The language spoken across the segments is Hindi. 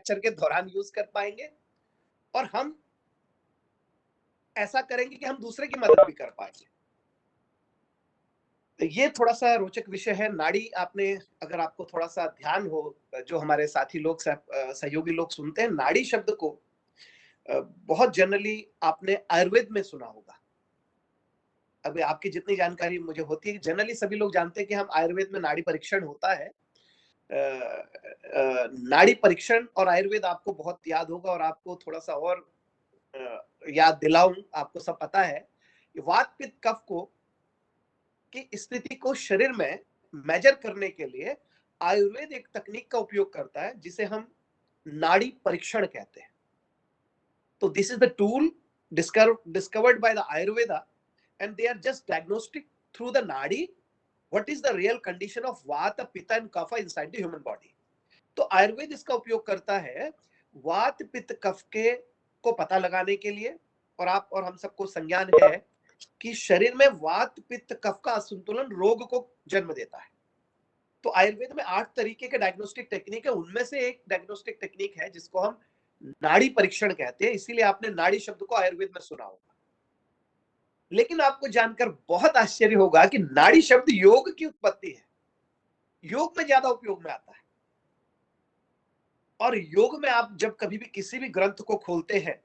लेक्चर के दौरान यूज कर पाएंगे, और हम ऐसा करेंगे कि हम दूसरे की मदद भी कर पाएंगे। तो ये थोड़ा सा रोचक विषय है नाड़ी। आपने, अगर आपको थोड़ा सा ध्यान हो, जो हमारे साथी लोग, सहयोगी लोग सुनते हैं, नाड़ी शब्द को बहुत जनरली आपने आयुर्वेद में सुना होगा। अभी आपकी जितनी जानकारी मुझे होती है, जनरली सभी लोग जानते हैं कि हम आयुर्वेद में नाड़ी परीक्षण होता है। नाड़ी परीक्षण और आयुर्वेद आपको बहुत याद होगा, और आपको थोड़ा सा और याद दिलाऊं, आपको सब पता है, वात पित्त कफ को की स्थिति को शरीर में मेजर करने के लिए आयुर्वेद एक तकनीक का उपयोग करता है जिसे हम नाड़ी परीक्षण कहते हैं। तो this is the tool discovered by the Ayurveda, and they are just diagnostic through the nadi what is the real condition of vata pitta and kapha inside the human body. तो आयुर्वेद इसका उपयोग करता है वात पित्त कफ के को पता लगाने के लिए, और आप और हम सबको संज्ञान है कि शरीर में वात पित्त कफ का असंतुलन रोग को जन्म देता है। तो आयुर्वेद में 8 तरीके के डायग्नोस्टिक टेक्निक है, उनमें से एक डायग्नोस्टिक टेक्निक है जिसको हम नाड़ी परीक्षण कहते हैं। इसीलिए आपने नाड़ी शब्द को आयुर्वेद में सुना होगा। लेकिन आपको जानकर बहुत आश्चर्य होगा कि नाड़ी शब्द योग की उत्पत्ति है, योग में ज्यादा उपयोग में आता है। और योग में आप जब कभी भी किसी भी ग्रंथ को खोलते हैं,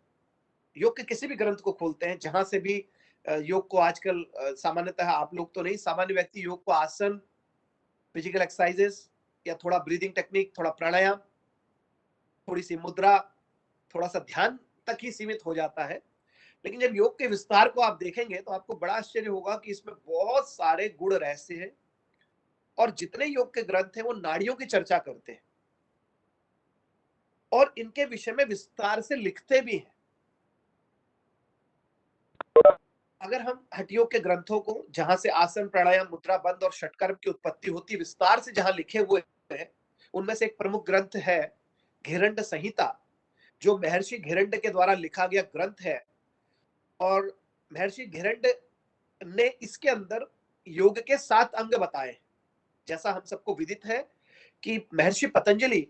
योग के किसी भी ग्रंथ को खोलते हैं, जहां से भी योग को आजकल सामान्यतः, आप लोग तो नहीं, सामान्य व्यक्ति योग को आसन, फिजिकल एक्सरसाइजेस, या थोड़ा ब्रीदिंग टेक्निक, थोड़ा प्राणायाम, थोड़ी सी मुद्रा, थोड़ा सा ध्यान तक ही सीमित हो जाता है। लेकिन जब योग के विस्तार को आप देखेंगे तो आपको बड़ा आश्चर्य होगा कि इसमें बहुत सारे गुण रहस्य हैं, और जितने योग के ग्रंथ हैं वो नाड़ियों की चर्चा करते हैं और इनके विषय में विस्तार से लिखते भी हैं। अगर हम हठयोग के ग्रंथों को, जहां से आसन, प्राणायाम, मुद्रा, बंद और षटकर्म की उत्पत्ति होती है, विस्तार से जहां लिखे हुए हैं, उनमें से एक प्रमुख ग्रंथ है घेरंड संहिता, जो महर्षि घेरंड के द्वारा लिखा गया ग्रंथ है। और महर्षि घेरंड ने इसके अंदर योग के 7 अंग बताए। जैसा हम सबको विदित है कि महर्षि पतंजलि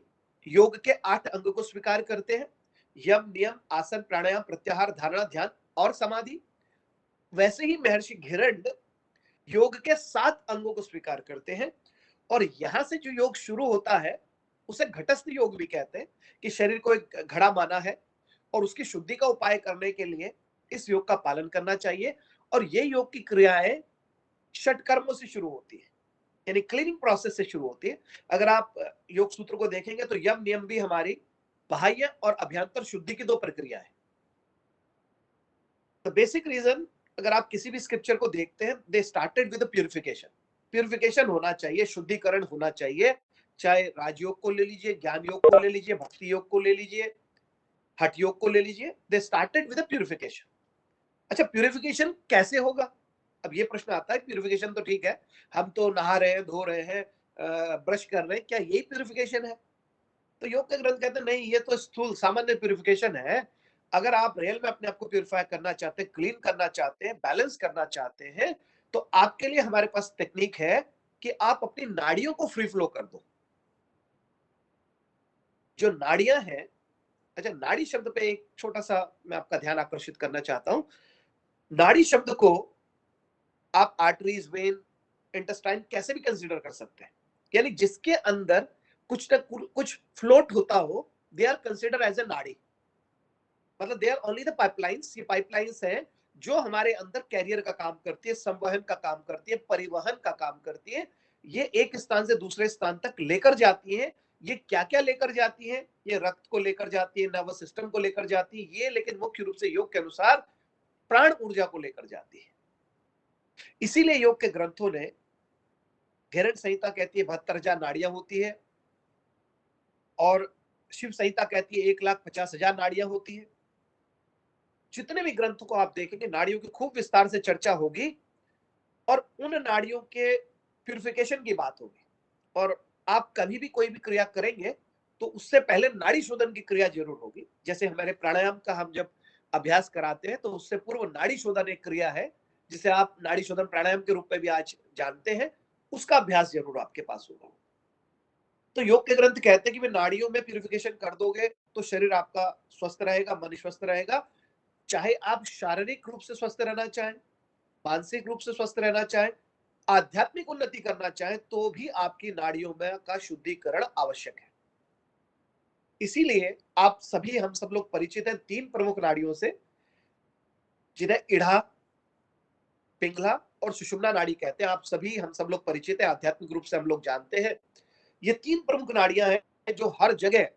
योग के 8 अंग को स्वीकार करते हैं, यम, नियम, आसन, प्राणायाम, प्रत्याहार, धारणा, ध्यान और समाधि। वैसे ही महर्षि घेरंड योग के 7 अंगों को स्वीकार करते हैं, और यहां से जो योग शुरू होता है उसे घटस्थ योग भी कहते हैं, कि शरीर को एक घड़ा माना है और उसकी शुद्धि का उपाय करने के लिए इस योग का पालन करना चाहिए। और ये योग की क्रियाएं षटकर्मों से शुरू होती है, यानी क्लीनिंग प्रोसेस से शुरू होती है। अगर आप योग सूत्र को देखेंगे तो यम नियम भी हमारी बाह्य और अभ्यंतर शुद्धि की 2 प्रक्रिया है। द बेसिक रीजन, अगर आप किसी भी स्क्रिप्चर को देखते हैं, they started with purification. Purification होना चाहिए, शुद्धिकरण होना चाहिए। चाहे राजयोग को ले लीजिए, ज्ञान योग को ले लीजिए, भक्ति योग को ले लीजिए, हठ योग को ले लीजिए, दे स्टार्टेड विद प्यूरिफिकेशन। अच्छा, प्यूरिफिकेशन कैसे होगा? अब ये प्रश्न आता है, प्यूरिफिकेशन तो ठीक है, हम तो नहा रहे हैं, धो रहे हैं, ब्रश कर रहे हैं, क्या यही प्यूरिफिकेशन है? तो योग के ग्रंथ कहते हैं नहीं, ये तो स्थूल सामान्य प्यूरिफिकेशन है। अगर आप रियल में अपने आप को प्यूरिफाई करना चाहते हैं, क्लीन करना चाहते हैं, बैलेंस करना चाहते हैं, तो आपके लिए हमारे पास टेक्निक है कि आप अपनी नाड़ियों को फ्री फ्लो कर दो। जो नाड़ियां हैं, अच्छा, नाड़ी शब्द पे एक छोटा सा मैं आपका ध्यान आकर्षित करना चाहता हूं। नाड़ी शब्द को आप आर्टरीज, वेन, इंटेस्टाइन कैसे भी कंसीडर कर सकते हैं, यानी जिसके अंदर कुछ न कुछ फ्लोट होता हो, they are consider as a nadi. मतलब they are only the pipelines. ये पाइपलाइंस हैं जो हमारे अंदर कैरियर का काम करती है, संवहन का काम करती है, परिवहन का काम करती है। ये एक स्थान से दूसरे स्थान तक लेकर जाती है। ये क्या क्या लेकर जाती है? ये रक्त को लेकर जाती है, नर्वस सिस्टम को लेकर जाती है, ये लेकिन मुख्य रूप से योग के अनुसार प्राण ऊर्जा को लेकर जाती है। इसीलिए योग के ग्रंथों ने, घेरंड संहिता कहती है 72,000 नाड़ियां होती है, और शिव संहिता कहती है 1,50,000 नाड़ियां होती है। जितने भी ग्रंथों को आप देखेंगे, नाड़ियों की खूब विस्तार से चर्चा होगी, और उन नाड़ियों के प्यूरिफिकेशन की बात होगी। और आप कभी भी कोई भी क्रिया करेंगे तो उससे पहले नाड़ी शोधन की क्रिया जरूर होगी। जैसे हमारे प्राणायाम का हम जब अभ्यास कराते हैं तो उससे पूर्व नाड़ी शोधन एक क्रिया है, जिसे आप नाड़ी शोधन प्राणायाम के रूप में भी आज जानते हैं। उसका अभ्यास जरूर आपके पास होगा। तो योग के ग्रंथ कहते हैं कि वे नाड़ियों में प्यूरिफिकेशन कर दोगे तो शरीर आपका स्वस्थ रहेगा, मन स्वस्थ रहेगा। चाहे आप शारीरिक रूप से स्वस्थ रहना चाहें, मानसिक रूप से स्वस्थ रहना चाहें, आध्यात्मिक उन्नति करना चाहें, तो भी आपकी नाड़ियों में का शुद्धिकरण आवश्यक है। इसीलिए आप सभी, हम सब लोग परिचित हैं 3 प्रमुख नाड़ियों से, जिन्हें इड़ा, पिंगला और सुषुम्ना नाड़ी कहते हैं। आप सभी, हम सब लोग परिचित हैं, आध्यात्मिक रूप से हम लोग जानते हैं। ये 3 प्रमुख नाड़ियां हैं जो हर जगह,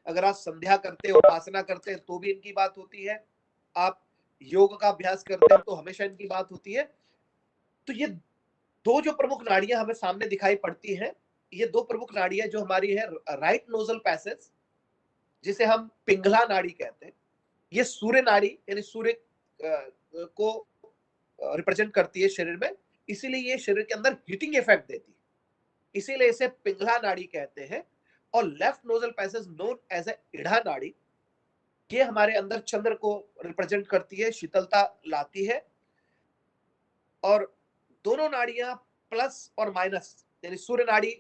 अगर आप संध्या करते हैं, उपासना करते हैं, तो भी इनकी बात होती है। आप योग का अभ्यास करते हैं तो हमेशा इनकी बात होती है। तो ये 2 जो प्रमुख नाड़ियां हमें सामने दिखाई पड़ती हैं, ये 2 प्रमुख नाड़ियां जो हमारी है, राइट नोजल पैसेज, जिसे हम पिंगला नाड़ी कहते हैं। ये सूर्य नाड़ी यानी सूर्य को रिप्रेजेंट करती है शरीर में, इसीलिए ये शरीर के अंदर हीटिंग इफेक्ट देती है, इसीलिए इसे पिंगला नाड़ी कहते हैं। और left nasal passage known as a Ida nadi, ये हमारे अंदर चंद्र को रिप्रेजेंट करती है, शीतलता लाती है। और दोनों नाड़ियां प्लस और माइनस, यानी सूर्य नाड़ी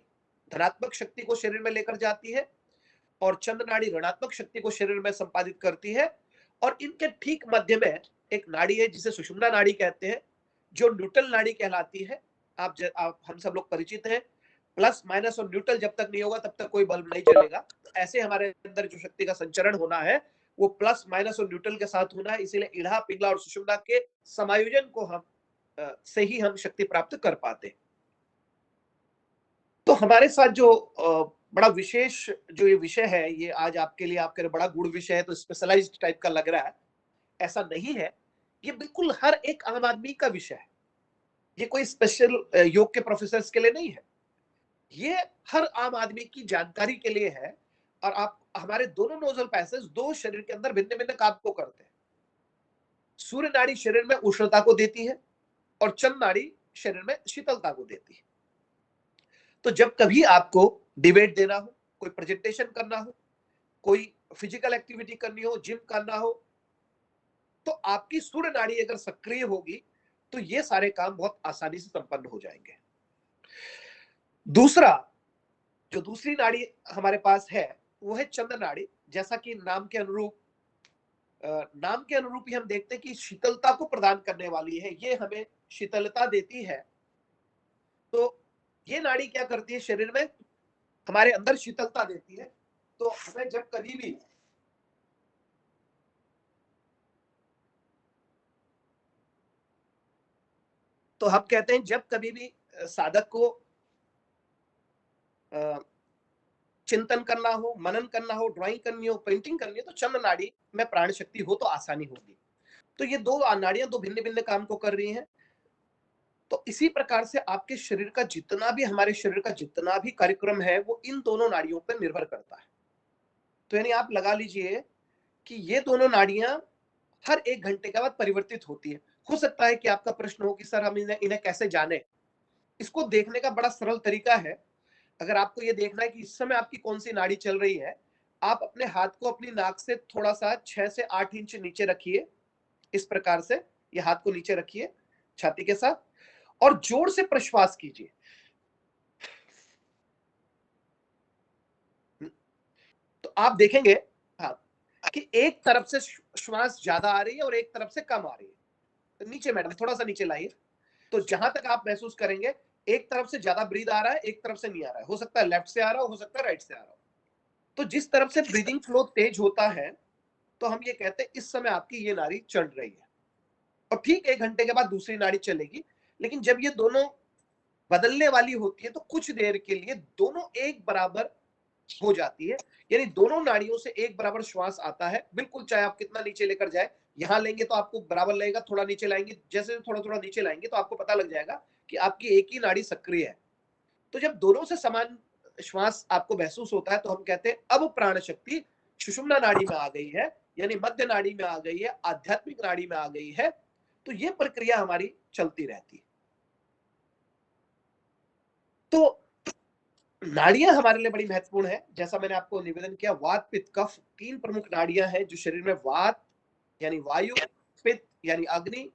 धनात्मक शक्ति को शरीर में लेकर जाती है और चंद्र नाड़ी ऋणात्मक शक्ति को शरीर में संपादित करती है। और इनके ठीक मध्य में एक नाड़ी है जिसे सुषुम्ना नाड़ी कहते हैं, जो न्यूट्रल नाड़ी कहलाती है। आप हम सब लोग परिचित हैं, प्लस माइनस और न्यूट्रल जब तक नहीं होगा तब तक कोई बल्ब नहीं जलेगा। तो ऐसे हमारे अंदर जो शक्ति का संचरण होना है वो प्लस माइनस और न्यूट्रल के साथ होना है। इसीलिए इड़ा, पिंगला और सुषुम्ना के समायोजन को हम से ही हम शक्ति प्राप्त कर पाते हैं। तो हमारे साथ जो बड़ा विशेष जो ये विषय है, ये आज आपके लिए, आपके लिए बड़ा गुड़ विषय है, तो स्पेशलाइज्ड टाइप का लग रहा है। ऐसा नहीं है, ये बिल्कुल हर एक आम आदमी का विषय है। ये कोई स्पेशल योग के प्रोफेसर्स के लिए नहीं है, ये हर आम आदमी की जानकारी के लिए है। और आप, हमारे दोनों नोजल पैसेज 2 शरीर के अंदर भिन्न भिन्न काम को करते हैं। सूर्य नाड़ी शरीर में उष्णता को देती है और चंद्र नाड़ी शरीर में शीतलता को देती है। तो जब कभी आपको डिबेट देना हो, कोई प्रेजेंटेशन करना हो, कोई फिजिकल एक्टिविटी करनी हो, जिम करना हो, तो आपकी सूर्य नाड़ी अगर सक्रिय होगी तो ये सारे काम बहुत आसानी से संपन्न हो जाएंगे। दूसरा, जो दूसरी नाड़ी हमारे पास है वो है चंद्र नाड़ी। जैसा कि नाम के अनुरूप ही हम देखते हैं कि शीतलता को प्रदान करने वाली है, ये हमें शीतलता देती है। तो ये नाड़ी क्या करती है, शरीर में हमारे अंदर शीतलता देती है। तो हमें जब कभी भी तो हम कहते हैं, जब कभी भी साधक को चिंतन करना हो, मनन करना हो, ड्राइंग करनी हो, पेंटिंग करनी हो, तो चंद्र नाड़ी में प्राण शक्ति हो तो आसानी होगी। तो ये 2 नाड़ियां 2 भिन्न भिन्न काम को कर रही हैं। तो इसी प्रकार से आपके शरीर का जितना भी, हमारे शरीर का जितना भी कार्यक्रम है वो इन दोनों नाड़ियों पर निर्भर करता है। तो यानी आप लगा लीजिए कि ये दोनों नाड़ियां हर 1 घंटे के बाद परिवर्तित होती है। हो सकता है कि आपका प्रश्न हो कि सर हम इन्हें कैसे जाने। इसको देखने का बड़ा सरल तरीका है। अगर आपको ये देखना है कि इस समय आपकी कौन सी नाड़ी चल रही है, आप अपने हाथ को अपनी नाक से थोड़ा सा 6 से 8 इंच नीचे रखिए। इस प्रकार से ये हाथ को नीचे रखिए छाती के साथ और जोर से प्रश्वास कीजिए। तो आप देखेंगे, हाँ, कि एक तरफ से श्वास ज्यादा आ रही है और एक तरफ से कम आ रही है। तो नीचे मैडम थोड़ा सा नीचे लाइए। तो जहां तक आप महसूस करेंगे, एक तरफ से ज्यादा ब्रीद आ रहा है, एक तरफ से नहीं आ रहा है। हो सकता है लेफ्ट से आ रहा हो सकता है राइट से आ रहा हो। तो जिस तरफ से ब्रीदिंग फ्लो तेज होता है, तो हम ये कहते हैं इस समय आपकी ये नाड़ी चल रही है। और ठीक 1 घंटे के बाद दूसरी नाड़ी चलेगी। लेकिन जब ये दोनों बदलने वाली होती है तो कुछ देर के लिए दोनों एक बराबर हो जाती है, यानी दोनों नाड़ियों से एक बराबर श्वास आता है। बिल्कुल, चाहे आप कितना नीचे लेकर जाए, यहां लेंगे तो आपको बराबर लगेगा, थोड़ा नीचे लाएंगे, जैसे थोड़ा थोड़ा नीचे लाएंगे तो आपको पता लग जाएगा कि आपकी एक ही नाड़ी सक्रिय है। तो जब दोनों से समान श्वास आपको महसूस होता है तो हम कहते हैं अब प्राण शक्ति सुषुम्ना नाड़ी में आ गई है, यानी मध्य नाड़ी में आ गई है, आध्यात्मिक नाड़ी में आ गई है। तो ये प्रक्रिया हमारी चलती रहती है। तो नाड़ियां हमारे लिए बड़ी महत्वपूर्ण है। जैसा मैंने आपको निवेदन किया, वात, पित्त, कफ 3 प्रमुख नाड़ियां हैं जो शरीर में, वात यानी वायु, पित्त यानी अग्नि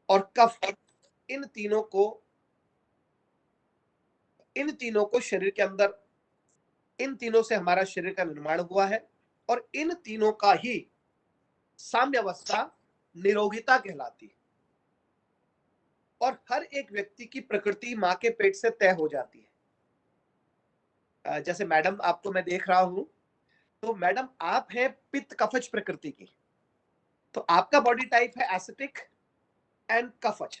और कफ, इन तीनों को इन तीनों को शरीर के अंदर इन तीनों से हमारा शरीर का निर्माण हुआ है और इन तीनों का ही साम्यावस्था निरोगिता कहलाती है। और हर एक व्यक्ति की प्रकृति मां के पेट से तय हो जाती है। जैसे मैडम आपको मैं देख रहा हूं, तो मैडम आप हैं पित्त कफज प्रकृति की, तो आपका बॉडी टाइप है एसिटिक एंड कफज।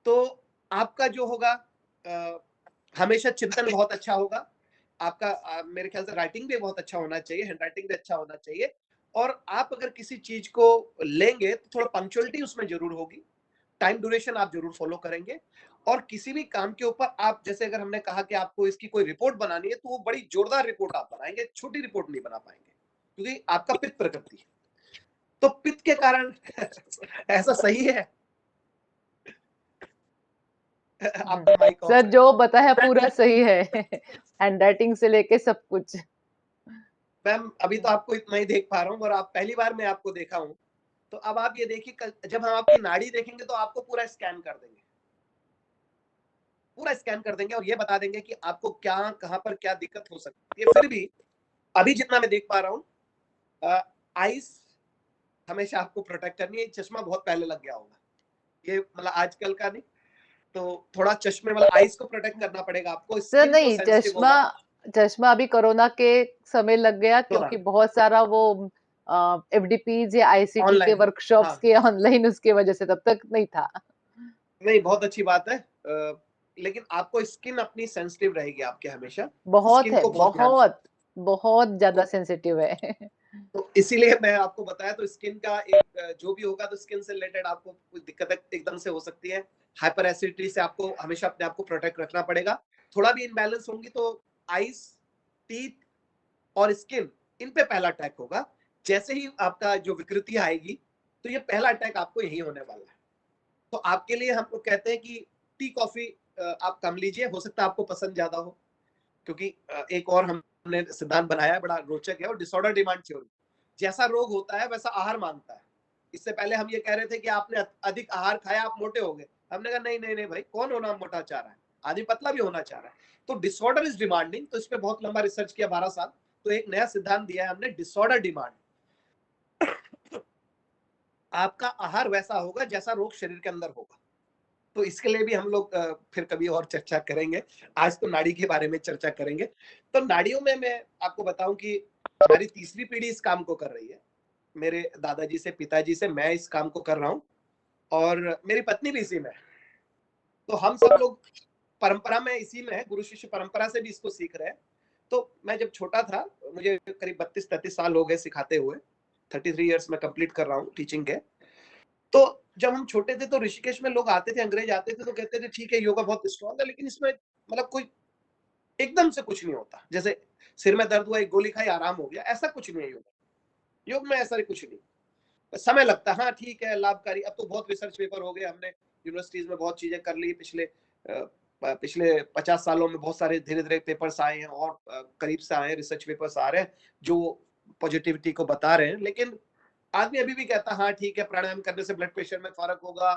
तो आपका जो होगा हमेशा चिंतन बहुत अच्छा होगा, आपका मेरे ख्याल से राइटिंग भी बहुत अच्छा होना चाहिए, हैंड राइटिंग भी अच्छा होना चाहिए। और आप अगर किसी चीज को लेंगे तो थोड़ा पंक्चुअलिटी उसमें जरूर होगी, टाइम ड्यूरेशन आप जरूर फॉलो करेंगे। और किसी भी काम के ऊपर आप, जैसे अगर हमने कहा कि आपको इसकी कोई रिपोर्ट बनानी है, तो वो बड़ी जोरदार रिपोर्ट आप बनाएंगे, छोटी रिपोर्ट नहीं बना पाएंगे, क्योंकि आपका पित्त प्रकृति है। तो पित्त के कारण ऐसा सही है। आपका माइक ऑफ सर है। जो बताया पूरा सही है। हैंड राइटिंग से लेके सब कुछ। मैम अभी तो आपको इतना ही देख पा रहा हूँ, और आप पहली बार मैं आपको देखा हूँ। तो अब आप ये देखिए, जब हम आपकी नाड़ी देखेंगे तो आपको पूरा स्कैन कर देंगे, पूरा स्कैन कर देंगे, और ये बता देंगे कि आपको क्या, कहां पर क्या दिक्कत हो सकती है। फिर भी अभी जितना मैं देख पा रहा हूँ, आइस हमेशा आपको प्रोटेक्ट करनी है। चश्मा बहुत पहले लग गया होगा, ये मतलब आजकल का नहीं, तो थोड़ा चश्मे मतलब आइस को प्रोटेक्ट करना पड़ेगा आपको, सर स्किन तो नहीं, सेंसिटिव चश्मा, होगा। चश्मा अभी कोरोना के समय लग गया, तो क्योंकि बहुत सारा वो एफडीपीज या आईसीटी के ऑनलाइन, वर्कशॉप्स हाँ के ऑनलाइन, उसके वजह से तब तक नहीं था। नहीं, बहुत अच्छी बात है। लेकिन आपको स्किन अपनी सेंसिटिव रहेगी आपके हमेशा, बहुत स्किन है, को बहुत ध्यान। बहुत बहुत ज्यादा तो सेंसिटिव है। तो इसीलिए मैं आपको बताया, तो स्किन का एक जो भी होगा, तो स्किन से रिलेटेड आपको कुछ दिक्कत एकदम से हो सकती है। हाइपर एसिडिटी से आपको हमेशा अपने आप को प्रोटेक्ट रखना पड़ेगा। थोड़ा भी इनबैलेंस होंगी तो आइस, टीथ और स्किन, इन पे पहला अटैक होगा। जैसे ही आपका जो विकृति आएगी, तो ये पहला अटैक आपको यही होने वाला है। तो आपके लिए हम लोग कहते हैं कि टी कॉफी आप कम लीजिए, हो सकता है आपको पसंद ज्यादा हो। क्योंकि एक और हमने सिद्धांत बनाया, बड़ा रोचक है, और डिसऑर्डर डिमांड थ्योरी। जैसा रोग होता है वैसा आहार मांगता है। इससे पहले हम ये कह रहे थे कि आपने अधिक आहार खाया, आप मोटे हो गए। हमने कहा नहीं नहीं नहीं भाई, कौन होना मोटा चाह रहा है, आदमी पतला भी होना चाह रहा है। तो डिसऑर्डर इज डिमांडिंग, तो इस पे बहुत लंबा रिसर्च किया, 12 साल। तो एक नया सिद्धांत दिया है हमने, डिसऑर्डर डिमांड। आपका आहार वैसा होगा जैसा रोग शरीर के अंदर होगा। तो इसके लिए भी हम लोग फिर कभी और चर्चा करेंगे। आज तो नाड़ी के बारे में चर्चा करेंगे। तो नाड़ियों में मैं आपको बताऊं कि हमारी तीसरी पीढ़ी इस काम को कर रही है। मेरे दादाजी से, पिताजी से मैं इस काम को कर रहा हूँ, और मेरी पत्नी भी इसी में है। तो हम सब लोग परंपरा में इसी में है, गुरु शिष्य परंपरा से भी इसको सीख रहे हैं। तो मैं जब छोटा था, मुझे करीब 32-33 साल हो गए सिखाते हुए, 33 ईयर्स में कंप्लीट कर रहा हूँ टीचिंग के। तो जब हम छोटे थे तो ऋषिकेश में लोग आते थे, अंग्रेज आते थे, तो कहते थे ठीक है योगा बहुत स्ट्रॉन्ग है, लेकिन इसमें मतलब कोई एकदम से कुछ नहीं होता। जैसे सिर में दर्द हुआ, एक गोली खाई, आराम हो गया, ऐसा कुछ नहीं है योग। योग में ऐसा कुछ नहीं, समय लगता है। हाँ ठीक है, लाभकारी। अब तो बहुत रिसर्च पेपर हो गए, हमने यूनिवर्सिटीज में बहुत चीजें कर ली। पिछले 50 सालों में बहुत सारे धीरे धीरे पेपर्स आए हैं, और करीब से आए हैं रिसर्च पेपर्स आ रहे हैं जो पॉजिटिविटी को बता रहे हैं। लेकिन आदमी अभी भी कहता है हाँ ठीक है, प्राणायाम करने से ब्लड प्रेशर में फर्क होगा,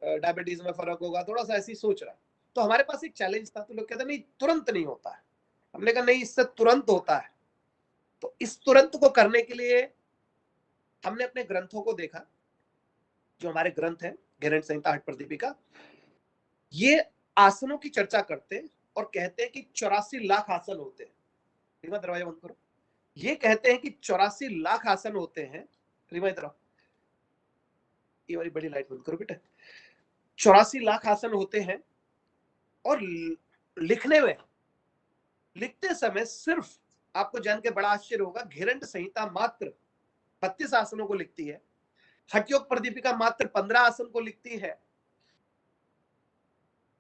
डायबिटीज में फर्क होगा, थोड़ा सा ऐसी सोच रहा है। तो हमारे पास एक चैलेंज था, तो लोग कहते नहीं तुरंत नहीं होता है। हमने कहा नहीं, इससे तुरंत होता है। तो इस तुरंत को करने के लिए हमने अपने ग्रंथों को देखा। जो हमारे ग्रंथ है, गहन संहिता, हठ प्रदीपिका, ये आसनों की चर्चा करते हैं और कहते हैं कि 84 लाख आसन होते हैं। रीमा दरवाजा बंद करो। ये कहते हैं कि 84 लाख आसन होते हैं। रीमा इधर आओ, ये वाली बड़ी लाइट बंद करो बेटा। 84 लाख आसन होते हैं, और लिखने में, लिखते समय सिर्फ, आपको जान के बड़ा आश्चर्य होगा, घेरंट संहिता मात्र 32 आसनों को लिखती है। हठयोग प्रदीपिका मात्र 15 आसन को लिखती है।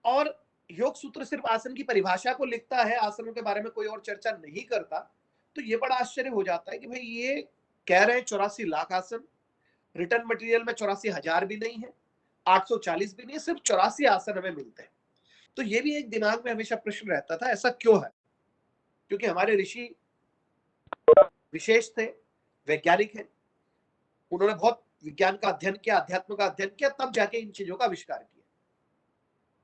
और योग सूत्र सिर्फ आसन की परिभाषा को लिखता है, आसनों के बारे में कोई और चर्चा नहीं करता। तो ये बड़ा आश्चर्य हो जाता है कि भाई ये कह रहे हैं 84 लाख आसन, रिटर्न मटेरियल में 84,000 भी नहीं है, 840 भी नहीं है, सिर्फ 84 आसन हमें मिलते हैं। तो ये भी एक दिमाग में हमेशा प्रश्न रहता था, ऐसा क्यों है? क्योंकि हमारे ऋषि विशेष थे, वैज्ञानिक हैं, उन्होंने बहुत विज्ञान का अध्ययन किया, अध्यात्म का अध्ययन किया, तब जाके इन चीजों का आविष्कार किया।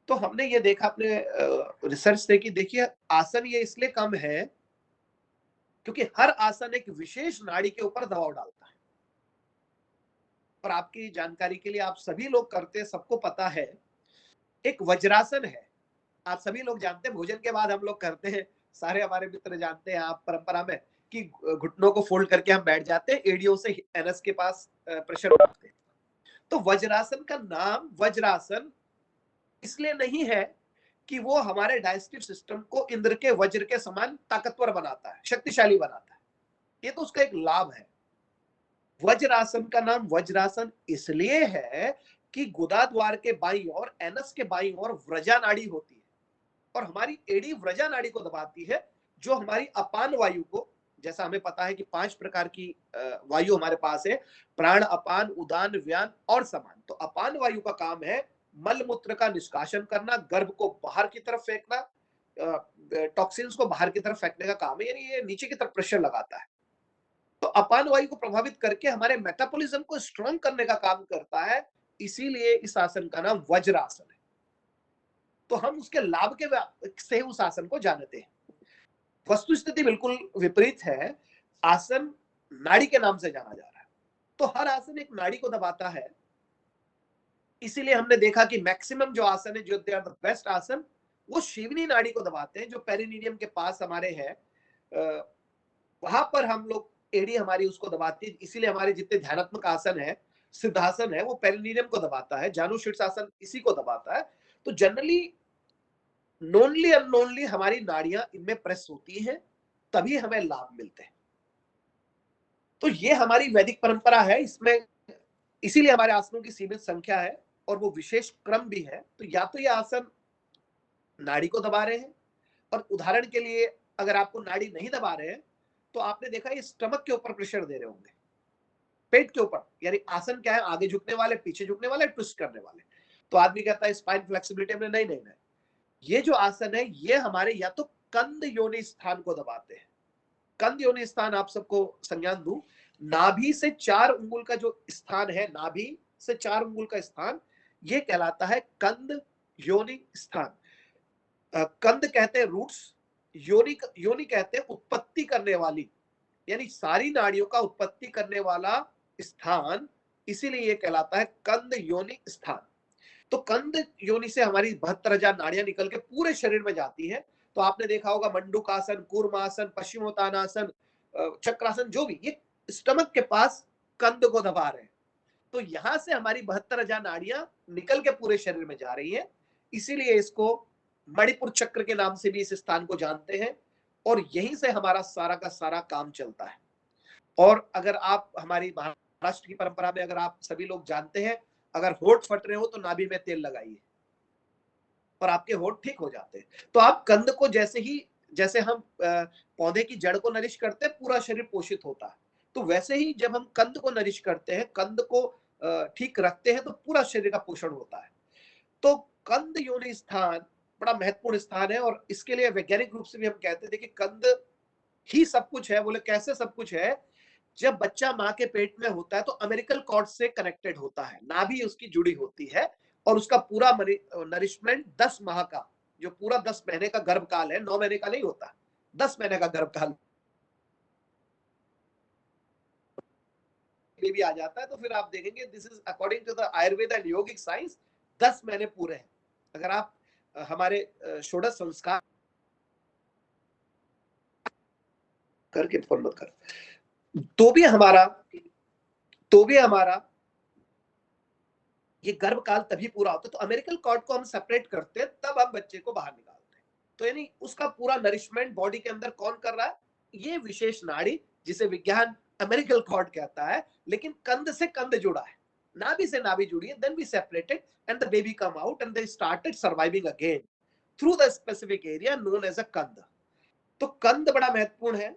तो हमने ये देखा, अपने रिसर्च से, कि देखिए आसन ये इसलिए कम है क्योंकि हर आसन एक विशेष नाड़ी के ऊपर दबाव डालता है। और आपकी जानकारी के लिए, आप सभी लोग करते हैं, सबको पता है, एक वज्रासन है, आप सभी लोग जानते हैं, भोजन के बाद हम लोग करते हैं, सारे हमारे मित्र जानते हैं, आप परंपरा में, कि घुटनों को फोल्ड करके हम बैठ जाते हैं, एड़ियों से एनस के पास प्रेशर बनाते हैं। तो वज्रासन का नाम वज्रासन इसलिए नहीं है कि वो हमारे डाइजेस्टिव सिस्टम को इंद्र के वज्र के समान ताकतवर बनाता है, शक्तिशाली बनाता है, ये तो उसका एक लाभ है। वज्रासन का नाम वज्रासन इसलिए है कि गुदा द्वार के बाईं ओर, एनस के बाईं ओर व्रजा नाड़ी होती है, और हमारी एड़ी व्रजा नाड़ी को दबाती है, जो हमारी अपान वायु को, जैसा हमें पता है कि 5 प्रकार की वायु हमारे पास है, प्राण, अपान, उदान, व्यान और समान। तो अपान वायु का काम है मल मूत्र का निष्कासन करना, गर्भ को बाहर की तरफ फेंकना, टॉक्सिन्स को बाहर की तरफ फेंकने का काम है, यानी ये नीचे की तरफ प्रेशर लगाता है। तो अपान वायु को प्रभावित करके हमारे मेटाबॉलिज्म को स्ट्रांग करने का काम करता है, इसीलिए इस आसन का नाम वज्रासन है। तो हम उसके लाभ के से उस आसन को जानते हैं। वस्तु स्थिति बिल्कुल विपरीत है, आसन नाड़ी के नाम से जाना जा रहा है। तो हर आसन एक नाड़ी को दबाता है, इसीलिए हमने देखा कि मैक्सिमम जो आसन है, जो दे आर द बेस्ट आसन, वो शिवनी नाड़ी को दबाते हैं, जो पेरिनीडियम के पास हमारे है, वहां पर हम लोग, एड़ी हमारी उसको दबाती है, इसीलिए हमारे जितने ध्यानात्मक आसन है, सिद्धासन है, वो पेरिनीडियम को दबाता है, जानु शीर्षासन इसी को दबाता है। तो जनरली नोनली अननोनली हमारी नाड़ियां इनमें प्रेस होती हैं, तभी हमें लाभ मिलते हैं। तो ये हमारी वैदिक परंपरा है, इसमें इसीलिए हमारे आसनों की सीमित संख्या है और वो विशेष क्रम भी है। तो या तो ये आसन नाड़ी को दबा रहे हैं, और उदाहरण के लिए अगर आपको नाड़ी नहीं दबा रहे हैं, तो आपने देखा ये स्टमक के ऊपर प्रेशर दे रहे होंगे, पेट के ऊपर, यानी आसन क्या है, आगे झुकने वाले, पीछे झुकने वाले, ट्विस्ट करने वाले। तो आदमी कहता है स्पाइन फ्लेक्सिबिलिटी में, नहीं नहीं नहीं, ये जो आसन है, ये हमारे या तो कंद योनि स्थान को दबाते हैं। कंद योनि स्थान आप सबको संज्ञान दूं, नाभि से 4 अंगुल का जो स्थान है, नाभि से 4 अंगुल का स्थान, ये कहलाता है कंद योनि स्थान। कंद कहते हैं रूट्स, योनि योनि कहते हैं उत्पत्ति करने वाली, यानी सारी नाड़ियों का उत्पत्ति करने वाला स्थान, इसीलिए ये कहलाता है कंद योनि स्थान। तो कंद योनि से हमारी 72,000 नाड़ियां निकल के पूरे शरीर में जाती हैं। तो आपने देखा होगा मंडूकासन, कूर्मासन, पश्चिमोत्तानासन, चक्रासन, जो भी, ये स्टमक के पास कंद को दबा रहे हैं। तो यहां से हमारी 72,000 नाड़ियां निकल के पूरे शरीर में जा रही है, इसीलिए इसको मणिपुर चक्र के नाम से भी इस स्थान को जानते हैं, और यहीं से हमारा सारा का सारा काम चलता है। और अगर आप हमारी महाराष्ट्र की परंपरा में, अगर आप सभी लोग जानते हैं, अगर होठ फट रहे हो तो नाभि में तेल लगाइए और आपके होठ ठीक हो जाते हैं। तो आप कंद को जैसे हम पौधे की जड़ को नरिश करते हैं, पूरा शरीर पोषित होता है, तो वैसे ही जब हम कंद को नरिश करते हैं, कंद को ठीक रखते हैं, तो पूरा शरीर का पोषण होता है। तो कंद योनि स्थान बड़ा महत्वपूर्ण स्थान है, और इसके लिए वैज्ञानिक रूप से भी हम कहते थे कि कंद ही सब कुछ है। बोले कैसे सब कुछ है? जब बच्चा माँ के पेट में होता है तो अमेरिकल कॉर्ड से कनेक्टेड होता है, नाभि उसकी जुड़ी होती है, और उसका पूरा नरिशमेंट 10 माह का, जो पूरा 10 महीने का गर्भकाल है, 9 महीने का नहीं होता, 10 महीने का गर्भकाल बेबी आ जाता है। तो फिर आप देखेंगे, this is according to the Ayurveda and yogic science, 10 महीने पूरे हैं। अगर आप हमारे षोडश संस्कार करके फोन मत कर, तो भी हमारा ये गर्भकाल तभी पूरा होता है। तो अमेरिकल कॉर्ड को हम सेपरेट करते हैं, तब हम बच्चे को बाहर निकालते हैं। तो यानी उसका पूरा नरिशमेंट बॉडी के अंदर कौन कर रहा है? ये विशेष नाड़ी, जिसे विज्ञान अमेरिकल कॉर्ड कहता है, लेकिन कंद से कंद जुड़ा है, नाभि से नाभि जुड़ी है। Then we separated and the baby come out and they started surviving again through the specific area known as a kand. तो कंद बड़ा महत्वपूर्ण है।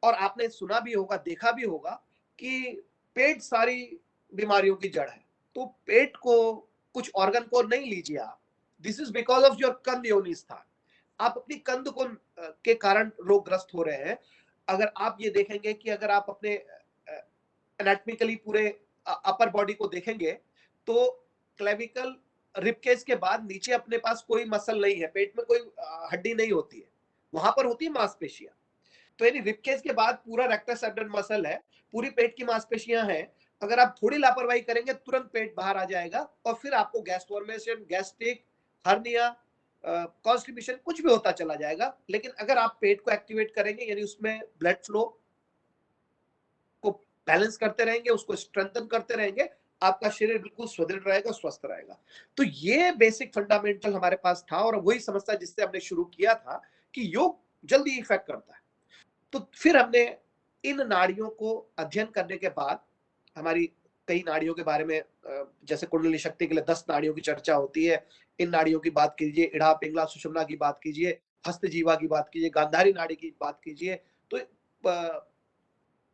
और आपने सुना भी होगा, देखा भी होगा कि पेट सारी बीमारियों की जड़ है। तो पेट को, कुछ ऑर्गन को नहीं लीजिए आप, this is because of your कंद योनि स्थान। आप अपनी कंद को के कारण रोगग्रस्त हो रहे हैं। अगर आप ये देखेंगे कि अगर आप अपने एनाटॉमिकली पूरे अपर बॉडी को देखेंगे, तो क्लेविकल, रिबकेज के बाद नीचे अपने पास कोई मसल नहीं है, पेट में कोई हड्डी नहीं होती है, वहां पर होती है मांसपेशियां। तो यानी रिबकेज के बाद पूरा रेक्टस एब्डोमेन मसल है, पूरी पेट की मांसपेशियां हैं। अगर आप थोड़ी लापरवाही करेंगे तुरंत पेट बाहर आ जाएगा और फिर आपको gas formation, gastric, hernia, constipation कुछ भी होता चला जाएगा। लेकिन अगर आप पेट को एक्टिवेट करेंगे, यानी उसमें ब्लड फ्लो को बैलेंस करते रहेंगे, उसको स्ट्रेंथन करते रहेंगे, आपका शरीर बिल्कुल सुदृढ़ रहेगा, स्वस्थ रहेगा। तो ये बेसिक फंडामेंटल हमारे पास था और वही समस्या जिससे हमने शुरू किया था कि योग जल्दी इफेक्ट करता है। तो फिर हमने इन नाड़ियों को अध्ययन करने के बाद, हमारी कई नाड़ियों के बारे में, जैसे कुंडली शक्ति के लिए 10 नाड़ियों की चर्चा होती है। इन नाड़ियों की बात कीजिए, इड़ा, पिंगला, सुषुम्ना की बात कीजिए, हस्तजीवा की बात कीजिए, गांधारी नाड़ी की बात कीजिए, तो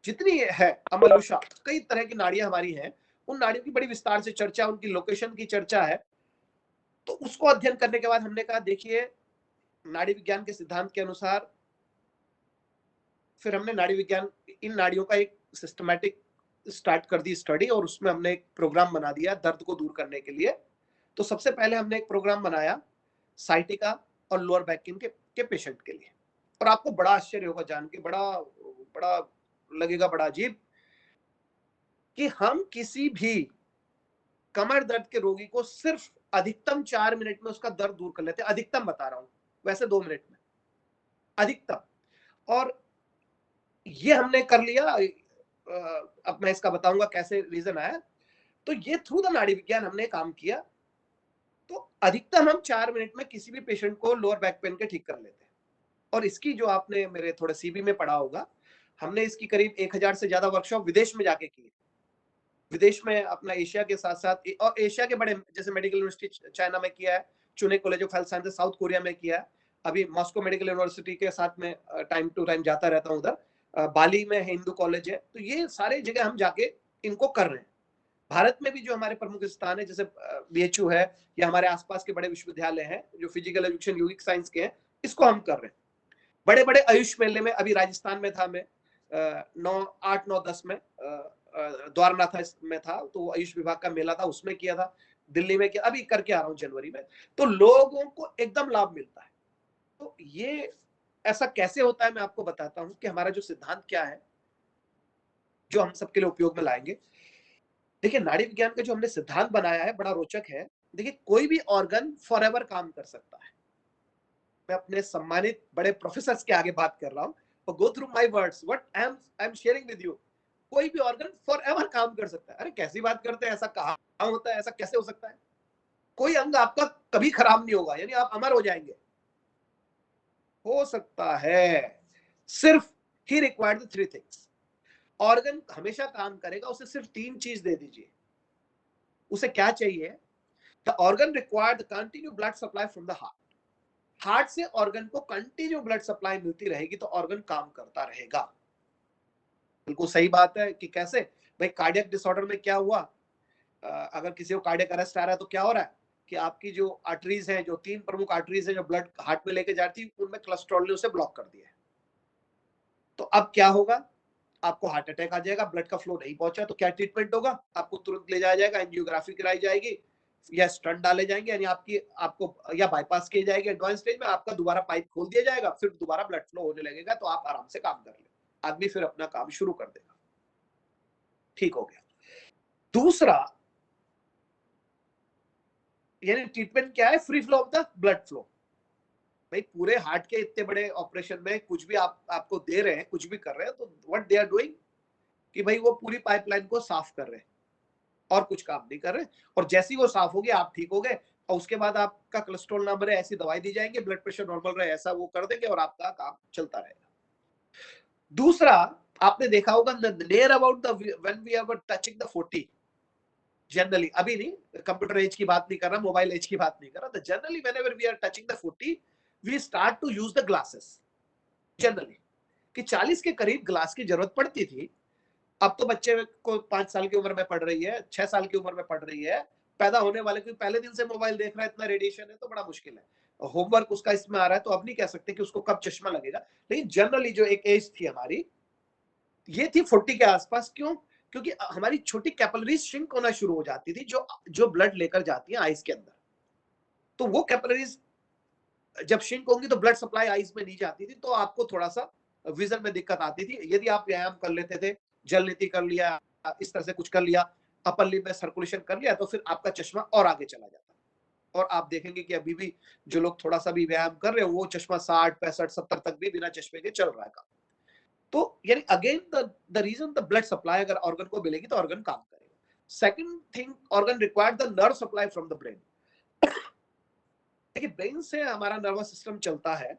जितनी है अमलुषा, कई तरह की नाड़ियां हमारी हैं। उन नाड़ियों की बड़ी विस्तार से चर्चा, उनकी लोकेशन की चर्चा है। तो उसको अध्ययन करने के बाद हमने कहा देखिए, नाड़ी विज्ञान के सिद्धांत के अनुसार फिर हमने नाड़ी विज्ञान, इन नाड़ियों का एक सिस्टमैटिक स्टार्ट कर दी स्टडी, और उसमें हमने एक प्रोग्राम बना दिया दर्द को दूर करने के लिए। तो सबसे पहले हमने एक प्रोग्राम बनाया साइटिका और लोअर बैक पेन के पेशेंट के लिए। और आपको बड़ा आश्चर्य होगा जान के, बड़ा बड़ा लगेगा, बड़ा अजीब, कि हम किसी भी कमर दर्द के रोगी को सिर्फ अधिकतम 4 मिनट में उसका दर्द दूर कर लेते हैं। अधिकतम बता रहा हूं, वैसे 2 मिनट में अधिकतम। और ये हमने कर लिया। अब मैं इसका बताऊंगा कैसे रीजन आया। तो ये थ्रू द नाड़ी विज्ञान हमने काम किया। तो अधिकतम हम 4 मिनट में किसी भी पेशेंट को लोअर बैक पेन के ठीक कर लेते हैं। और इसकी जो आपने मेरे थोड़े सीवी में पढ़ा होगा, हमने इसकी करीब 1000 से ज्यादा वर्कशॉप विदेश में जाके की। विदेश में अपना एशिया के साथ साथ, और एशिया के बड़े जैसे मेडिकल यूनिवर्सिटी चाइना में किया है, चुने college of health sciences south Korea में किया है, अभी मॉस्को मेडिकल यूनिवर्सिटी के साथ में टाइम टू टाइम जाता रहता हूँ उधर, बाली में हिंदू कॉलेज है। तो ये सारे जगह हम जाके इनको कर रहे हैं। भारत में भी जो हमारे प्रमुख स्थान है, जैसे बीएचयू है, या हमारे आसपास के बड़े विश्वविद्यालय हैं जो फिजिकल एजुकेशन योगिक साइंस के हैं, इसको हम कर रहे हैं। बड़े बड़े आयुष मेले में, अभी राजस्थान में था मैं, 8, 9, 10 में द्वारनाथ में था, तो आयुष विभाग का मेला था, उसमें किया था। दिल्ली में किया, अभी करके आ रहा हूँ जनवरी में। तो लोगों को एकदम लाभ मिलता है। तो ये ऐसा कैसे होता है, मैं आपको बताता हूँ कि हमारा जो सिद्धांत क्या है, जो हम सबके लिए उपयोग में लाएंगे। देखिए, नाड़ी विज्ञान का जो हमने सिद्धांत बनाया है बड़ा रोचक है। देखिए, कोई भी ऑर्गन फॉरएवर काम कर सकता है। मैं अपने सम्मानित बड़े प्रोफेसर के आगे बात कर रहा हूँ, और go through my words what I am sharing with you. कोई भी ऑर्गन फॉरएवर काम कर सकता है। अरे कैसी बात करते हैं, ऐसा कहाँ होता है, ऐसा कैसे हो सकता है? कोई अंग आपका कभी खराब नहीं होगा, यानी आप अमर हो जाएंगे। हो सकता है, सिर्फ ही रिक्वायर्ड 3 थिंग्स। ऑर्गन हमेशा काम करेगा, उसे सिर्फ 3 चीज दे दीजिए। उसे क्या चाहिए? The organ required continue blood supply from the heart. Heart से ऑर्गन को कंटिन्यू ब्लड सप्लाई मिलती रहेगी तो ऑर्गन काम करता रहेगा। बिल्कुल सही बात है। कि कैसे भाई, कार्डियक डिसऑर्डर में क्या हुआ, अगर किसी को कार्डियक अरेस्ट आ रहा है तो क्या हो रहा है कि आपकी जो आर्टरीज हैं, जो 3 प्रमुख आर्टरीज हैं जो ब्लड हार्ट में लेके जाती है, उनमें कोलेस्ट्रॉल ने उसे ब्लॉक कर दिया है। तो अब क्या होगा? आपको हार्ट अटैक आ जाएगा, ब्लड का फ्लो नहीं पहुंचा, तो क्या ट्रीटमेंट होगा? आपको तुरंत ले जाया जाएगा, एंजियोग्राफी कराई जाएगी, या स्टंट डाले जाएंगे, यानी आपको या बाईपास किए जाएंगे एडवांस स्टेज में, आपका दोबारा पाइप खोल दिया जाएगा, फिर दोबारा ब्लड फ्लो होने लगेगा, तो आप आराम से काम कर ले। आदमी फिर अपना काम शुरू कर देगा। ठीक हो गया। दूसरा, यानी ट्रीटमेंट क्या है? Free flow of the blood flow. भाई, पूरे हार्ट के इतने बड़े ऑपरेशन में कुछ भी आपको दे रहे हैं, कुछ भी कर रहे हैं, तो व्हाट दे आर डूइंग कि भाई वो पूरी पाइपलाइन को साफ कर रहे हैं, और कुछ काम नहीं कर रहे। और जैसे ही वो साफ हो गया, आप ठीक हो गए, और उसके बाद आपका कोलेस्ट्रॉल ना बढ़े, ऐसी दवाई दी जाएंगे, ब्लड प्रेशर नॉर्मल रहे, ऐसा वो कर देंगे, और आपका काम चलता रहेगा। दूसरा, आपने देखा होगा near about the when we are touching the 40, generally, अभी नहीं, कंप्यूटर एज की बात नहीं कर रहा, मोबाइल एज की बात नहीं कर रहा, generally whenever we are touching the 40 we start to use the glasses. Generally कि 40 के करीब ग्लास की जरूरत पड़ती थी। अब तो बच्चे को 5 साल की उम्र में पढ़ रही है, 6 साल की उम्र में पढ़ रही है, पैदा होने वाले को पहले दिन से मोबाइल देख रहा है, इतना रेडिएशन है, तो बड़ा मुश्किल है। होमवर्क उसका इसमें आ रहा है, तो अब नहीं कह सकते कि उसको कब चश्मा लगेगा। लेकिन जनरली जो एक एज थी हमारी, ये थी 40 के आसपास। क्यों? क्योंकि हमारी छोटी कैपिलरीज श्रिंक होना शुरू हो जाती थी, जो जो ब्लड लेकर जाती है आइस के अंदर। तो वो कैपिलरीज जब श्रिंक होंगी तो ब्लड सप्लाई आइस में नहीं जाती थी, तो आपको थोड़ा सा विजन में दिक्कत आती थी। यदि आप व्यायाम कर लेते थे, जल नीति कर लिया, इस तरह से कुछ कर लिया, अपर लिम्ब में सर्कुलेशन कर लिया, तो फिर आपका चश्मा और आगे चला जाता। और आप देखेंगे कि अभी भी जो लोग थोड़ा सा भी व्यायाम कर रहे हैं, वो चश्मा 60, 65, 70 तक भी बिना चश्मे के चल रहा है काम। तो यानी again the reason, the blood supply अगर ऑर्गन को मिलेगी तो ऑर्गन काम करेगा। Second thing, organ required the nerve supply from the brain. देखिए, ब्रेन से हमारा नर्वस सिस्टम चलता है।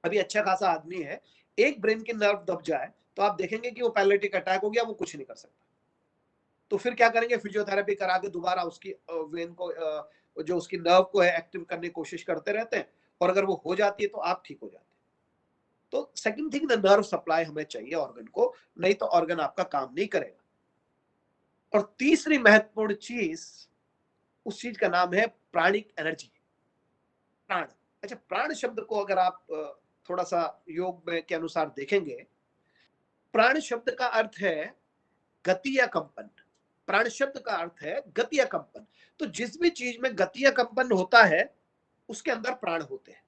अभी अच्छा खासा आदमी है, एक ब्रेन की नर्व दब जाए तो आप देखेंगे कि वो पैरालिटिक अटैक हो गया, वो कुछ नहीं कर सकता। तो फिर क्या करेंगे, फिजियोथेरेपी करा के दोबारा उसकी वेन को, जो उसकी नर्व को है, एक्टिव करने की कोशिश करते रहते हैं, और अगर वो हो जाती है तो आप ठीक हो जाते हैं। तो second thing, the nerve supply हमें चाहिए ऑर्गन को, नहीं तो ऑर्गन आपका काम नहीं करेगा। और तीसरी महत्वपूर्ण चीज, उस चीज का नाम है प्राणिक एनर्जी, प्राण। अच्छा, प्राण शब्द को अगर आप थोड़ा सा योग में के अनुसार देखेंगे, प्राण शब्द का अर्थ है गति या कंपन। प्राण शब्द का अर्थ है गति या कंपन। तो जिस भी चीज में गति या कंपन होता है, उसके अंदर प्राण होते हैं,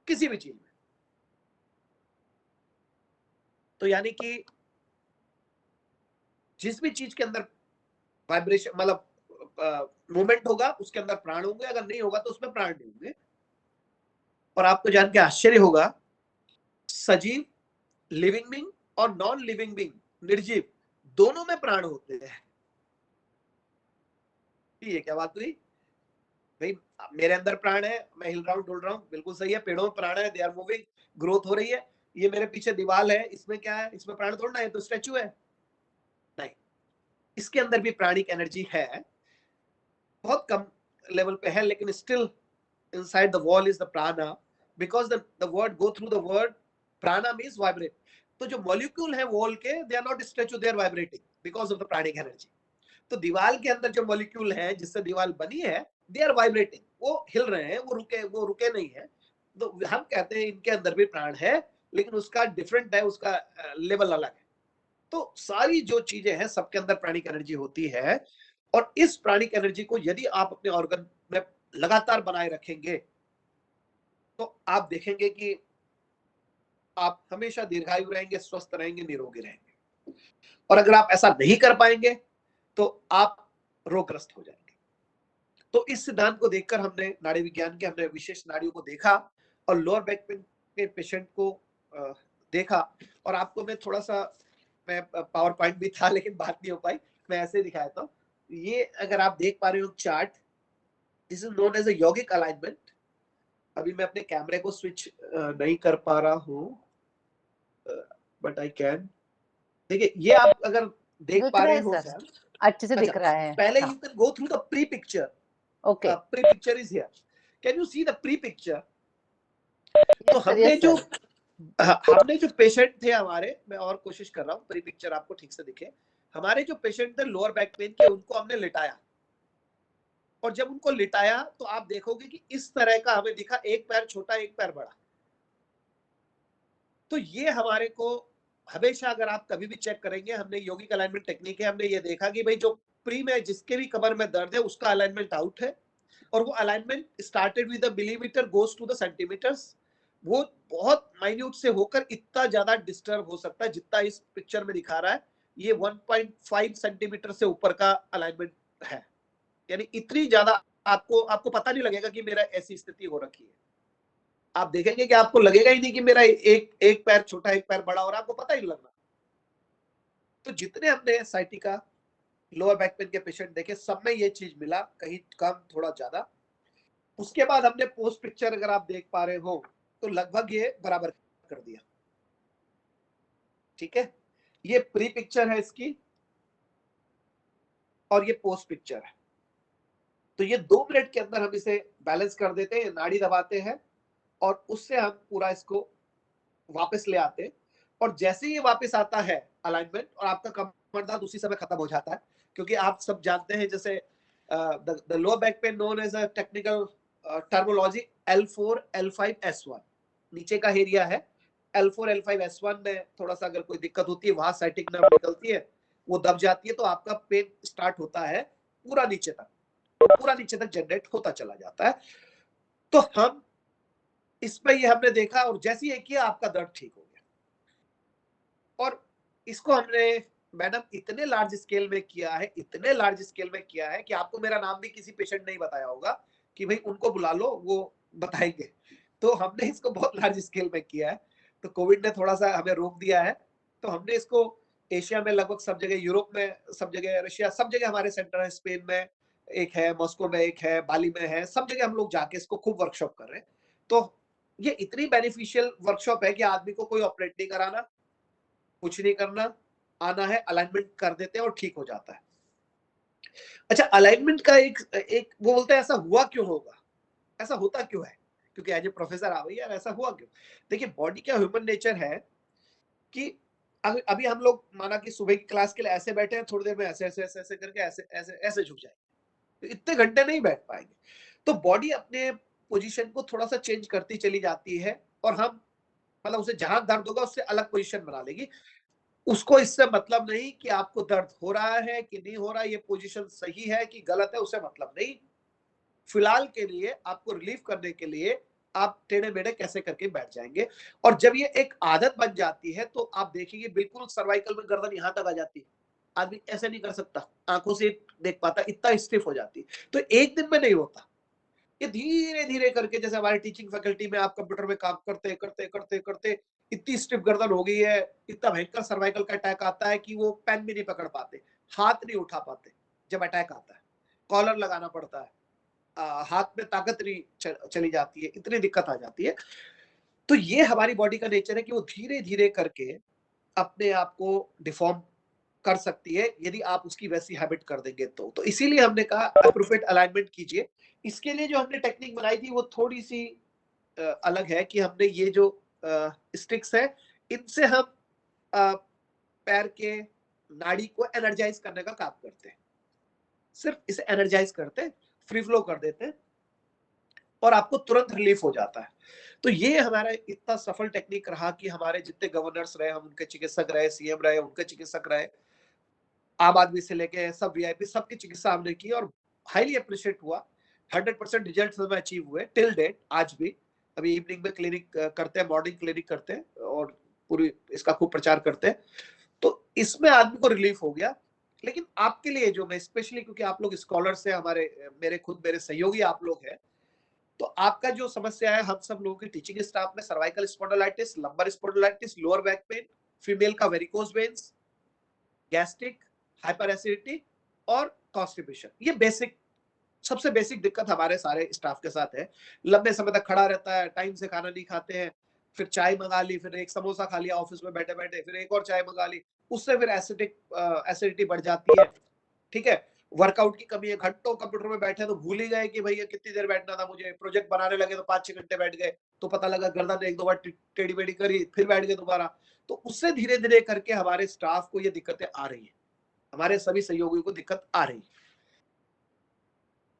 किसी भी चीज में। तो यानी कि जिस भी चीज के अंदर वाइब्रेशन, मतलब मूवमेंट होगा, उसके अंदर प्राण होंगे, अगर नहीं होगा तो उसमें प्राण नहीं होंगे। और आपको जान के आश्चर्य होगा, सजीव, लिविंग बीइंग और नॉन लिविंग बीइंग, निर्जीव, दोनों में प्राण होते हैं। ये क्या बात हुई भाई? मेरे अंदर प्राण है, मैं हिल रहा हूँ, डुल रहा हूँ, बिल्कुल सही है। पेड़ों में प्राण है, दे आर मूविंग, ग्रोथ हो रही है। ये मेरे पीछे दीवार है, इसमें क्या है? इसमें प्राण थोड़ा है, तो स्टैचू है। नहीं, इसके अंदर भी प्राणिक एनर्जी है, बहुत कम लेवल पे है, लेकिन still inside the wall is the prana, because the word go through the word, prana means vibrate. तो जो मॉलिक्यूल है वॉल के, they are not statue, they are vibrating because of the pranic energy. तो दीवार के अंदर जो मॉलिक्यूल है, जिससे दीवार बनी है, they are vibrating, वो हिल रहे हैं, वो रुके नहीं है। तो हम कहते हैं इनके अंदर भी प्राण है, लेकिन उसका डिफरेंट है, उसका लेवल अलग है। तो सारी जो चीजें हैं, सबके अंदर प्राणिक एनर्जी होती है। और इस प्राणिक एनर्जी को यदि आप अपने ऑर्गन में लगातार बनाए रखेंगे, तो आप देखेंगे कि आप हमेशा दीर्घायु रहेंगे, स्वस्थ रहेंगे, निरोगी रहेंगे। और अगर आप ऐसा नहीं कर पाएंगे तो आप रोगग्रस्त हो जाएंगे। तो इस सिद्धांत को देखकर हमने नाड़ी विज्ञान के, हमने विशेष नाड़ियों को देखा और लोअर बैक पेन के पेशेंट को देखा। और आपको मैं थोड़ा सा, मैं पावर पॉइंट भी था लेकिन बात नहीं हो पाई, मैं ऐसे दिखाया था। ये अगर आप देख पा रहे हो chart, this is known as a yogic alignment. अभी मैं अपने कैमरे को स्विच नहीं कर पा रहा हूँ, बट आई कैन। देखिए, ये आप अगर देख दिख पा रहा रहे है हो सर, सर। अच्छे से अच्छा, दिख रहा है। पहले हाँ, you can go through the pre picture. Okay. Pre picture is here, can you see the pre picture? तो यस सर, यस सर। हमने जो पेशेंट थे हमारे, मैं और कोशिश कर रहा हूँ प्री पिक्चर आपको ठीक से दिखे। हमारे जो पेशेंट थे लोअर बैक पेन के, उनको हमने लिटाया, और जब उनको लिटाया तो आप देखोगे कि इस तरह का हमें दिखा, एक पैर छोटा, एक पैर बड़ा। तो ये हमारे को हमेशा, अगर आप कभी भी चेक करेंगे, हमने यौगिक अलाइनमेंट टेक्निक है, हमने ये देखा कि भाई जो प्री में जिसके भी कमर में दर्द है, उसका अलाइनमेंट आउट है, और वो alignment started with the millimetre goes to the centimetres. वो बहुत माइन्यूट से होकर इतना ज्यादा डिस्टर्ब हो सकता है जितना इस पिक्चर में दिखा रहा है। ये 1.5 सेंटीमीटर से ऊपर का अलाइनमेंट है, यानी इतनी ज्यादा आपको आपको पता नहीं लगेगा कि मेरा ऐसी स्थिति हो रखी है। आप देखेंगे कि आपको लगेगा ही नहीं कि मेरा एक एक पैर छोटा, एक पैर बड़ा, और आपको पता ही नहीं लगना। तो जितने हमने साइटिका लोअर बैक पेन के पेशेंट देखे, सब में ये चीज मिला, कहीं कम थोड़ा ज्यादा। उसके बाद हमने पोस्ट पिक्चर अगर आप देख पा रहे हो, तो लगभग ये बराबर कर दिया। ठीक है, ये प्री पिक्चर है इसकी, और ये पोस्ट पिक्चर है। तो ये 2 मिनट के अंदर हम इसे बैलेंस कर देते हैं, नाड़ी दबाते हैं, और उससे हम पूरा इसको वापस ले आते हैं। और जैसे ही ये वापस आता है अलाइनमेंट, और आपका कमर दर्द उसी समय खत्म हो जाता है। क्योंकि आप सब जानते हैं, जैसे the lower back pain known as a technical terminology L4 L5 S1, नीचे का एरिया है। L4 L5 S1 में थोड़ा सा अगर कोई दिक्कत होती है, वहां साइटिक नर्व निकलती है, वो दब जाती है, तो आपका पेन स्टार्ट होता है पूरा नीचे तक, पूरा नीचे तक जनरेट होता चला जाता है। तो हम इसमें ये हमने देखा, और जैसे ही किया, आपका दर्द ठीक हो गया। और इसको हमने मैडम इतने लार्ज स्केल में किया है, इतने लार्ज स्केल में किया है कि आपको मेरा नाम भी किसी पेशेंट ने ही बताया होगा कि भाई उनको बुला लो, वो बताएंगे। तो हमने इसको बहुत लार्ज स्केल में किया है। तो कोविड ने थोड़ा सा हमें रोक दिया है, तो हमने इसको एशिया में लगभग सब जगह, यूरोप में सब जगह, रशिया सब जगह हमारे सेंटर है, स्पेन में एक है, मॉस्को में एक है, बाली में है, सब जगह हम लोग जाके इसको खूब वर्कशॉप कर रहे हैं। तो ये इतनी बेनिफिशियल वर्कशॉप है कि आदमी को कोई ऑपरेट नहीं कराना, कुछ नहीं करना, आना है, अलाइनमेंट कर देते हैं और ठीक हो जाता है। अच्छा, अलाइनमेंट का एक एक वो बोलते हैं ऐसा हुआ क्यों होगा, ऐसा होता क्यों है? क्योंकि एज ए प्रोफेसर आ यार ऐसा हुआ क्यों? देखिए, बॉडी का ह्यूमन नेचर है कि अभी हम लोग माना कि सुबह की क्लास के लिए ऐसे बैठे हैं, थोड़ी देर में ऐसे ऐसे ऐसे ऐसे करके ऐसे ऐसे ऐसे झुक जाएंगे, तो इतने घंटे नहीं बैठ पाएंगे। तो बॉडी अपने पोजीशन को थोड़ा सा चेंज करती चली जाती है, और हम मतलब उसे जहां दर्द होगा उससे अलग पोजीशन बना लेगी। उसको इससे मतलब नहीं कि आपको दर्द हो रहा है कि नहीं हो रहा, ये पोजीशन सही है कि गलत है, उससे मतलब नहीं। फिलहाल के लिए आपको रिलीफ करने के लिए आप टेढ़े मेढ़े कैसे करके बैठ जाएंगे। और जब ये एक आदत बन जाती है तो आप देखेंगे बिल्कुल सर्वाइकल में गर्दन यहां तक आ जाती है, आदमी ऐसे नहीं कर सकता, आंखों से देख पाता, इतना स्टिफ हो जाती है। तो एक दिन में नहीं होता, ये धीरे धीरे करके, जैसे हमारे टीचिंग फैकल्टी में आप कंप्यूटर में काम करते करते करते करते इतनी स्टिफ गर्दन हो गई है, इतना भयंकर सर्वाइकल का अटैक आता है कि वो पेन भी नहीं पकड़ पाते, हाथ नहीं उठा पाते जब अटैक आता है, कॉलर लगाना पड़ता है, हाथ में ताकत नहीं चली जाती है, इतनी दिक्कत आ जाती है। तो ये हमारी बॉडी का नेचर है कि वो धीरे धीरे करके अपने आप को डिफॉर्म कर सकती है, यदि आप उसकी वैसी हैबिट कर देंगे तो इसीलिए हमने कहा अप्रोप्रिएट अलाइनमेंट कीजिए। इसके लिए जो हमने टेक्निक बनाई थी वो थोड़ी सी अलग है कि हमने ये जो स्टिक्स है, इनसे हम अ, पैर के नाड़ी को एनर्जाइज करने का काम करते हैं। सिर्फ इसे एनर्जाइज करते हैं, फ्री फ्लो कर देते हैं, और आपको तुरंत रिलीफ हो जाता है। तो ये हमारा इतना सफल टेक्निक रहा कि हमारे जितने गवर्नर्स रहे, हम उनके चिकित्सक रहे, सीएम रहे, उनके चिकित्सक रहे, आम आदमी से लेके सब वीआईपी, सबकी चिकित्सा हमने की और हाईली अप्रिशिएट हुआ। 100% रिजल्ट हमें अचीव हुए टिल डेट, आज भी। अभी इवनिंग में क्लिनिक करते हैं, मॉर्निंग क्लिनिक करते हैं और पूरी इसका खूब प्रचार करते हैं। तो इसमें आदमी को रिलीफ हो गया। लेकिन आपके लिए जो मैं स्पेशली, क्योंकि आप लोग स्कॉलर्स हैं, हमारे मेरे सहयोगी आप लोग हैं, तो आपका जो समस्या है, हम सब लोगों के टीचिंग स्टाफ में cervical spondylitis, lumbar spondylitis, lower back pain, female का varicose veins, gastric, hyperacidity और कॉन्स्टिपेशन, ये बेसिक, सबसे बेसिक दिक्कत हमारे सारे स्टाफ के साथ है। लंबे समय तक खड़ा रहता है, टाइम से खाना नहीं खाते हैं, फिर चाय मंगा ली, फिर एक समोसा खा लिया ऑफिस में बैठे बैठे, फिर एक और चाय मंगा ली, उससे फिर एसिडिटी बढ़ जाती है। ठीक है, वर्कआउट की कमी है, घंटों कंप्यूटर में बैठे तो भूल ही गए कि भैया कितनी देर बैठना था मुझे, प्रोजेक्ट बनाने लगे तो 5-6 घंटे बैठ गए, तो पता लगा गर्दन एक दो बार टेढ़ी बेढ़ी करी, फिर बैठ गए दोबारा। तो उससे धीरे धीरे करके हमारे स्टाफ को ये दिक्कतें आ रही है, हमारे सभी सहयोगियों को दिक्कत आ रही है।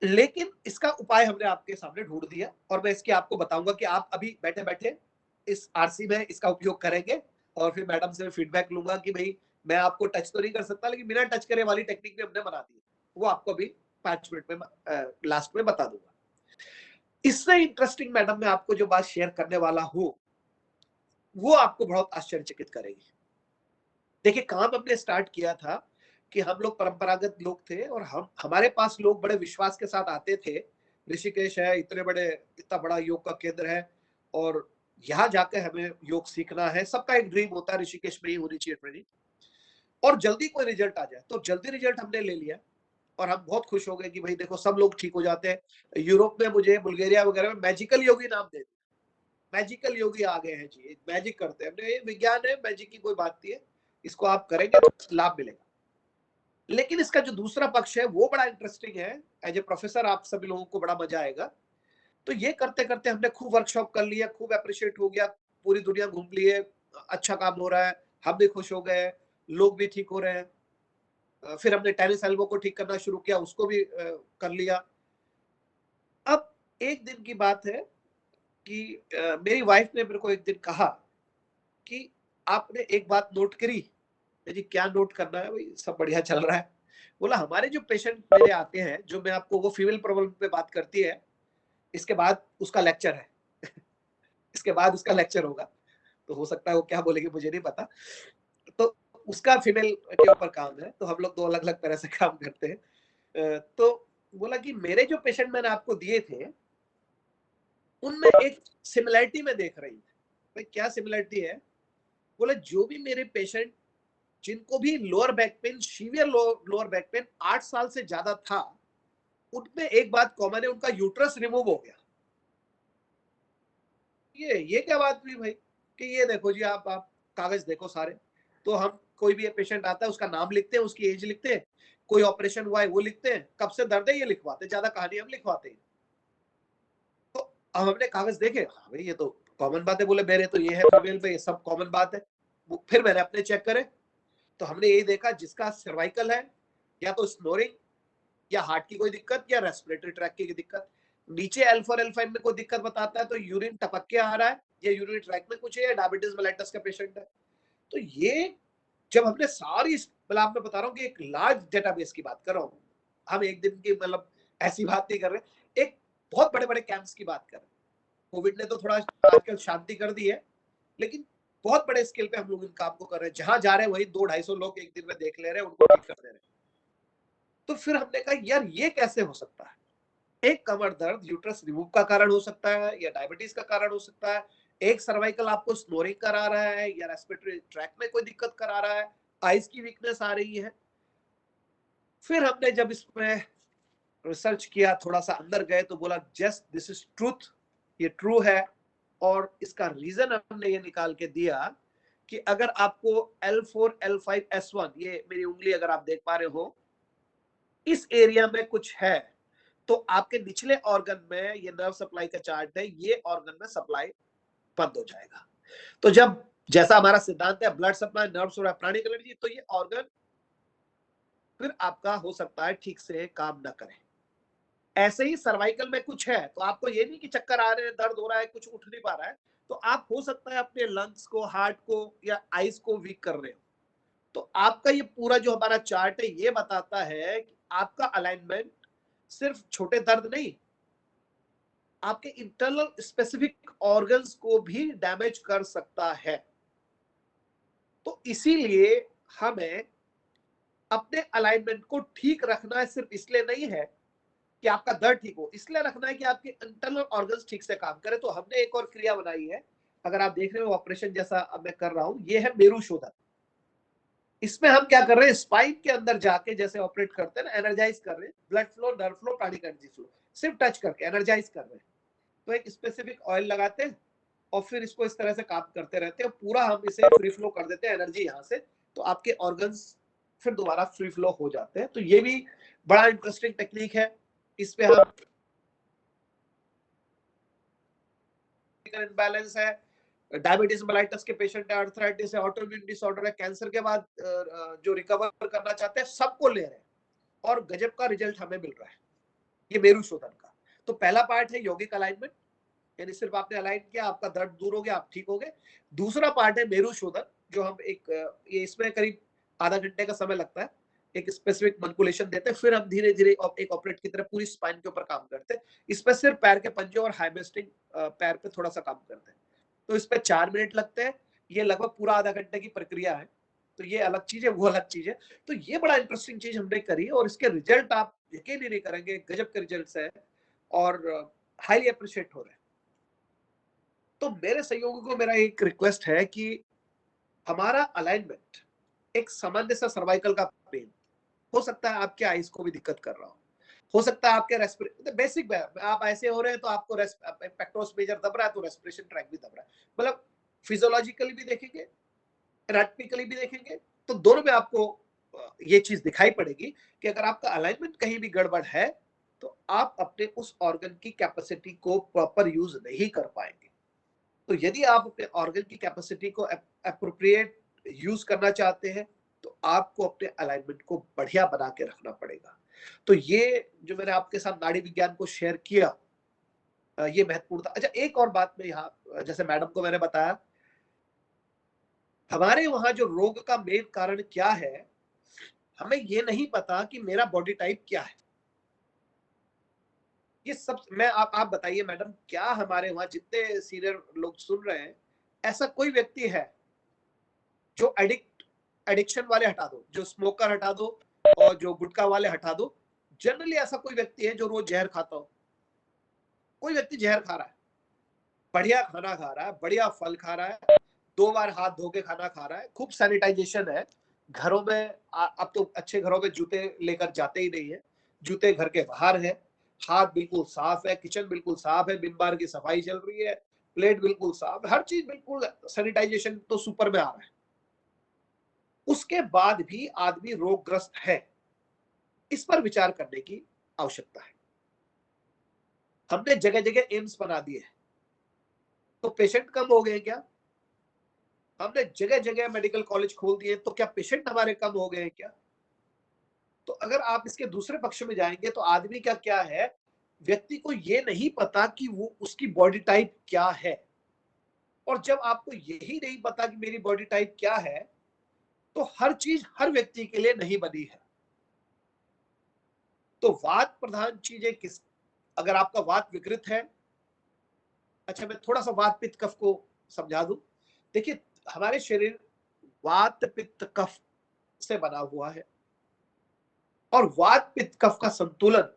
लेकिन इसका उपाय हमने आपके सामने ढूंढ दिया, और मैं इसके आपको बताऊंगा कि आप अभी बैठे बैठे इस आरसी में इसका उपयोग करेंगे, और फिर मैडम से फीडबैक लूंगा कि भाई मैं आपको टच तो नहीं कर सकता, लेकिन बिना टच करे वाली टेक्निक भी हमने बना दी है, वो आपको अभी 5 मिनट में लास्ट में बता दूंगा। इससे इंटरेस्टिंग मैडम, मैं आपको जो बात शेयर करने वाला हूं वो आपको बहुत आश्चर्यचकित करेगी। देखिए, काम हमने स्टार्ट किया था कि हम लोग परंपरागत लोग थे, और हमारे पास लोग बड़े विश्वास के साथ आते थे। ऋषिकेश है, इतना बड़ा योग का केंद्र है, और यहाँ जाकर हमें योग सीखना है, सबका एक ड्रीम होता है ऋषिकेश में ही होनी चाहिए ट्रेनिंग, और जल्दी कोई रिजल्ट आ जाए। तो जल्दी रिजल्ट हमने ले लिया, और हम बहुत खुश हो गए कि भाई देखो सब लोग ठीक हो जाते हैं। यूरोप में मुझे बुल्गारिया वगैरह में मैजिकल योगी नाम दे दिया, मैजिकल योगी आ गए हैं जी, मैजिक करते हैं। हमने, ये विज्ञान है, मैजिक की कोई बात नहीं है, इसको आप करेंगे तो लाभ मिलेगा। लेकिन इसका जो दूसरा पक्ष है वो बड़ा इंटरेस्टिंग है। एज ए प्रोफेसर आप सभी लोगों को बड़ा मजा आएगा। तो ये करते करते हमने खूब वर्कशॉप कर लिया, खूब अप्रिशिएट हो गया, पूरी दुनिया घूम लिए, अच्छा काम हो रहा है, हम भी खुश हो गए, लोग भी ठीक हो रहे हैं। फिर हमने टेनिस एल्बो को ठीक करना शुरू किया, उसको भी कर लिया। अब एक दिन की बात है कि मेरी वाइफ ने मेरे को एक दिन कहा कि आपने एक बात नोट करी? जी, क्या नोट करना है भाई, सब बढ़िया चल रहा है। बोला, हमारे जो पेशेंट मेरे आते हैं, जो मैं आपको वो फीमेल प्रॉब्लम पे बात करती है, इसके बाद उसका लेक्चर है इसके बाद उसका लेक्चर होगा। तो हो सकता है वो क्या बोलेगी मुझे नहीं पता। उसका फीमेल के ऊपर काम है, तो हम लोग 2 अलग-अलग तरह से काम करते हैं। तो बोला कि मेरे जो पेशेंट मैंने आपको दिए थे, उनमें एक सिमिलैरिटी मैं देख रही हूँ। भाई क्या सिमिलैरिटी है? बोले जो भी मेरे पेशेंट जिनको भी lower back pen, severe lower back pen 8 साल से ज्यादा था, उनमें एक बात कॉमन है, उनका यूट्रस रिमूव हो गया। ये क्या बात हुई भाई? कि ये देखो जी, आप कागज देखो सारे। तो हम कोई भी पेशेंट आता है, उसका नाम लिखते हैं, उसकी एज लिखते हैं, कोई ऑपरेशन हुआ है वो लिखते हैं, कब से दर्द है ये लिखवाते हैं, ज्यादा कहानी हम लिखवाते हैं। तो अब हमने कागज देखे, हाँ भाई ये तो कॉमन बात है। बोले मेरे तो ये है फीमेल पे, ये सब कॉमन बात है। फिर मैंने अपने चेक करे, तो हमने यही देखा जिसका सर्वाइकल है, या तो स्नोरिंग, या हार्ट की कोई दिक्कत, या रेस्पिरेटरी ट्रैक की दिक्कत। नीचे L4 L5 में कोई दिक्कत बताता है तो यूरिन टपक के आ रहा है, या यूरिनरी ट्रैक में कुछ है, या डायबिटीज मेलाइटस का पेशेंट है। तो ये जब हमने सारी, मतलब आपको बता रहा हूँ कि एक लार्ज डेटाबेस की बात कर रहा हूँ, हम एक दिन की मतलब ऐसी बात नहीं कर रहे, एक बहुत बड़े बड़े कैंप्स की बात कर रहे हैं। कोविड ने तो थोड़ा आजकल शांति कर दी है, लेकिन बहुत बड़े स्केल पे हम लोग इन काम को कर रहे हैं। जहां जा रहे हैं वही 200-250 लोग एक दिन में देख ले रहे हैं, उनको ठीक कर दे रहे हैं। तो फिर हमने कहा यार ये कैसे हो सकता है? एक कमर दर्द यूट्रस रिमूव का कारण हो सकता है, या डायबिटीज का कारण हो सकता है। एक सर्वाइकल आपको स्नोरिंग करा रहा है, या रेस्पिरेटरी ट्रैक में कोई दिक्कत करा रहा है, आइज की वीकनेस आ रही है। फिर हमने जब इसमें रिसर्च किया, थोड़ा सा अंदर गए, तो बोला जस्ट दिस इज ट्रूथ, ये ट्रू है। और इसका रीजन हमने ये निकाल के दिया कि अगर आपको L4 L5 S1, ये मेरी उंगली अगर आप देख पा रहे हो, इस एरिया में कुछ है, तो आपके निचले ऑर्गन में, ये नर्व सप्लाई का चार्ट है, ये ऑर्गन में सप्लाई बंद हो जाएगा। तो जब, जैसा हमारा सिद्धांत है ब्लड सप्लाई नर्व्स और प्राणिक एनर्जी, तो ये ऑर्गन फिर आपका हो सकता है ठीक से काम ना करे। ऐसे ही सर्वाइकल में कुछ है, तो आपको ये नहीं कि चक्कर आ रहे हैं, दर्द हो रहा है, कुछ उठ नहीं पा रहा है, तो आप हो सकता है अपने लंग्स को, हार्ट को, या आइज को वीक कर रहे हो। तो आपका ये पूरा जो हमारा चार्ट है, ये बताता है कि आपका अलाइनमेंट सिर्फ छोटे दर्द नहीं, आपके इंटरनल स्पेसिफिक ऑर्गन्स को भी डैमेज कर सकता है। तो इसीलिए हमें अपने अलाइनमेंट को ठीक रखना है, सिर्फ इसलिए नहीं है कि आपका दर्द ठीक हो, इसलिए रखना है कि आपके इंटरनल ऑर्गन्स ठीक से काम करें। तो हमने एक और क्रिया बनाई है, अगर आप देख रहे हो ऑपरेशन जैसा अब मैं कर रहा हूं, ये है मेरु शोधन। इसमें हम क्या कर रहे हैं, स्पाइन के अंदर जाके जैसे ऑपरेट करते हैं ना, एनर्जाइज कर रहे हैं, blood flow, nerve flow, pranic energy flow, सिर्फ टच करके एनर्जाइज कर रहे हैं। तो एक स्पेसिफिक ऑयल लगाते हैं, और फिर इसको इस तरह से काम करते रहते हैं, पूरा हम इसे फ्री फ्लो कर देते हैं एनर्जी यहाँ से, तो आपके ऑर्गन्स फिर दोबारा फ्री फ्लो हो जाते हैं। तो ये भी बड़ा इंटरेस्टिंग टेक्निक है। इस पे हम इम्बैलेंस है, डायबिटीज मेलाइटस के पेशेंट है, आर्थराइटिस है, ऑटोइम्यून डिसऑर्डर है, कैंसर के बाद जो रिकवर करना चाहते हैं, सबको ले रहे हैं, और गजब का रिजल्ट हमें मिल रहा है ये मेरु शोधन का। तो पहला पार्ट है यौगिक अलाइनमेंट, यानी सिर्फ आपने अलाइन किया, आपका दर्द दूर हो गया, आप ठीक हो गए। दूसरा पार्ट है मेरु शोधन, जो हम एक, ये इसमें करीब आधा घंटे का समय लगता है, एक स्पेसिफिक मैनिपुलेशन देते हैं, फिर हम धीरे धीरे एक ऑपरेट की तरह पूरी स्पाइन के ऊपर काम करते हैं। इस पर सिर्फ पैर के पंजे और हाइमेस्टिंग पैर पे थोड़ा सा काम करते हैं। तो इस पे 4 मिनट लगते हैं, ये लगभग पूरा आधा घंटे की प्रक्रिया है। तो ये अलग चीज है, वो अलग चीज है। तो ये बड़ा इंटरेस्टिंग चीज हमने करी है, और इसके रिजल्ट आप यकीन ही नहीं करेंगे, गजब के रिजल्ट है, और हाईली अप्रिशिएट हो रहे हैं। तो मेरे सहयोगियों को मेरा एक रिक्वेस्ट है कि हमारा अलाइनमेंट, एक सामान्य सा सर्वाइकल का पेन हो सकता है, आपके आइज को भी दिक्कत कर रहा हो सकता है आपके रेस्पिरेशन, बेसिक आप ऐसे हो रहे हैं तो आपको पेक्टोरस मेजर दब रहा है, तो रेस्पिरेशन ट्रैक भी दब रहा है। मतलब फिजियोलॉजिकली भी देखेंगे, एनाटॉमिकली भी देखेंगे, तो दोनों में आपको ये चीज दिखाई पड़ेगी कि अगर आपका अलाइनमेंट कहीं भी गड़बड़ है, तो आप अपने उस ऑर्गन की कैपेसिटी को प्रॉपर यूज नहीं कर पाएंगे। तो यदि आप अपने ऑर्गन की कैपेसिटी को अप्रोप्रिएट यूज करना चाहते हैं, तो आपको अपने अलाइनमेंट को बढ़िया बना के रखना पड़ेगा। तो ये जो मैंने आपके साथ नाड़ी विज्ञान को शेयर किया, ये महत्वपूर्ण था। अच्छा, एक और बात मैं यहाँ, जैसे मैडम को मैंने बताया, हमारे वहां जो रोग का मेन कारण क्या है, हमें ये नहीं पता कि मेरा बॉडी टाइप क्या है। ये सब मैं, आप बताइए मैडम, क्या हमारे वहां जितने सीनियर लोग सुन रहे हैं, ऐसा कोई व्यक्ति है जो एडिक्ट एडिक्शन वाले हटा दो, जो स्मोकर हटा दो और जो गुटखा वाले हटा दो, जनरली ऐसा कोई व्यक्ति है जो रोज जहर खाता हो? कोई व्यक्ति जहर खा रहा है, बढ़िया खाना खा रहा है, बढ़िया फल खा रहा है, 2 बार हाथ धो के खाना खा रहा है, खूब सैनिटाइजेशन है घरों में। अब तो अच्छे घरों में जूते लेकर जाते ही नहीं है, जूते घर के बाहर है, हाथ बिल्कुल साफ है, किचन बिल्कुल साफ है, बिन बार की सफाई चल रही है, प्लेट बिल्कुल साफ, हर चीज बिल्कुल सैनिटाइजेशन तो सुपर में आ रहा है। उसके बाद भी आदमी रोगग्रस्त है, इस पर विचार करने की आवश्यकता है। हमने जगह जगह एम्स बना दिए हैं, तो पेशेंट कम हो गए क्या? हमने जगह जगह मेडिकल कॉलेज खोल दिए, तो क्या पेशेंट हमारे कम हो गए क्या? तो अगर आप इसके दूसरे पक्ष में जाएंगे तो आदमी का क्या है, व्यक्ति को ये नहीं पता कि वो उसकी बॉडी टाइप क्या है। और जब आपको यही नहीं पता कि मेरी बॉडी टाइप क्या है, तो हर चीज हर व्यक्ति के लिए नहीं बनी है। तो वात प्रधान चीजें किस, अगर आपका वात विकृत है, अच्छा मैं थोड़ा सा वात पित्त कफ को समझा दूं। देखिए, हमारे शरीर वात पित्त कफ से बना हुआ है, और वात पित्त कफ का संतुलन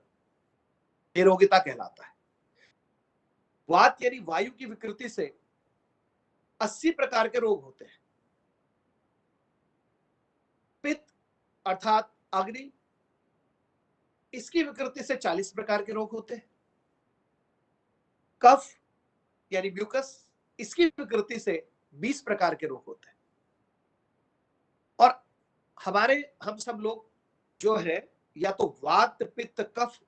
निरोगिता कहलाता है। वात यानी वायु की विकृति से 80 प्रकार के रोग होते हैं। पित्त अर्थात अग्नि, इसकी विकृति से 40 प्रकार के रोग होते हैं। कफ यानी म्यूकस, इसकी विकृति से 20 प्रकार के रोग होते हैं। और हम सब लोग जो है, या तो वात पित्त कफ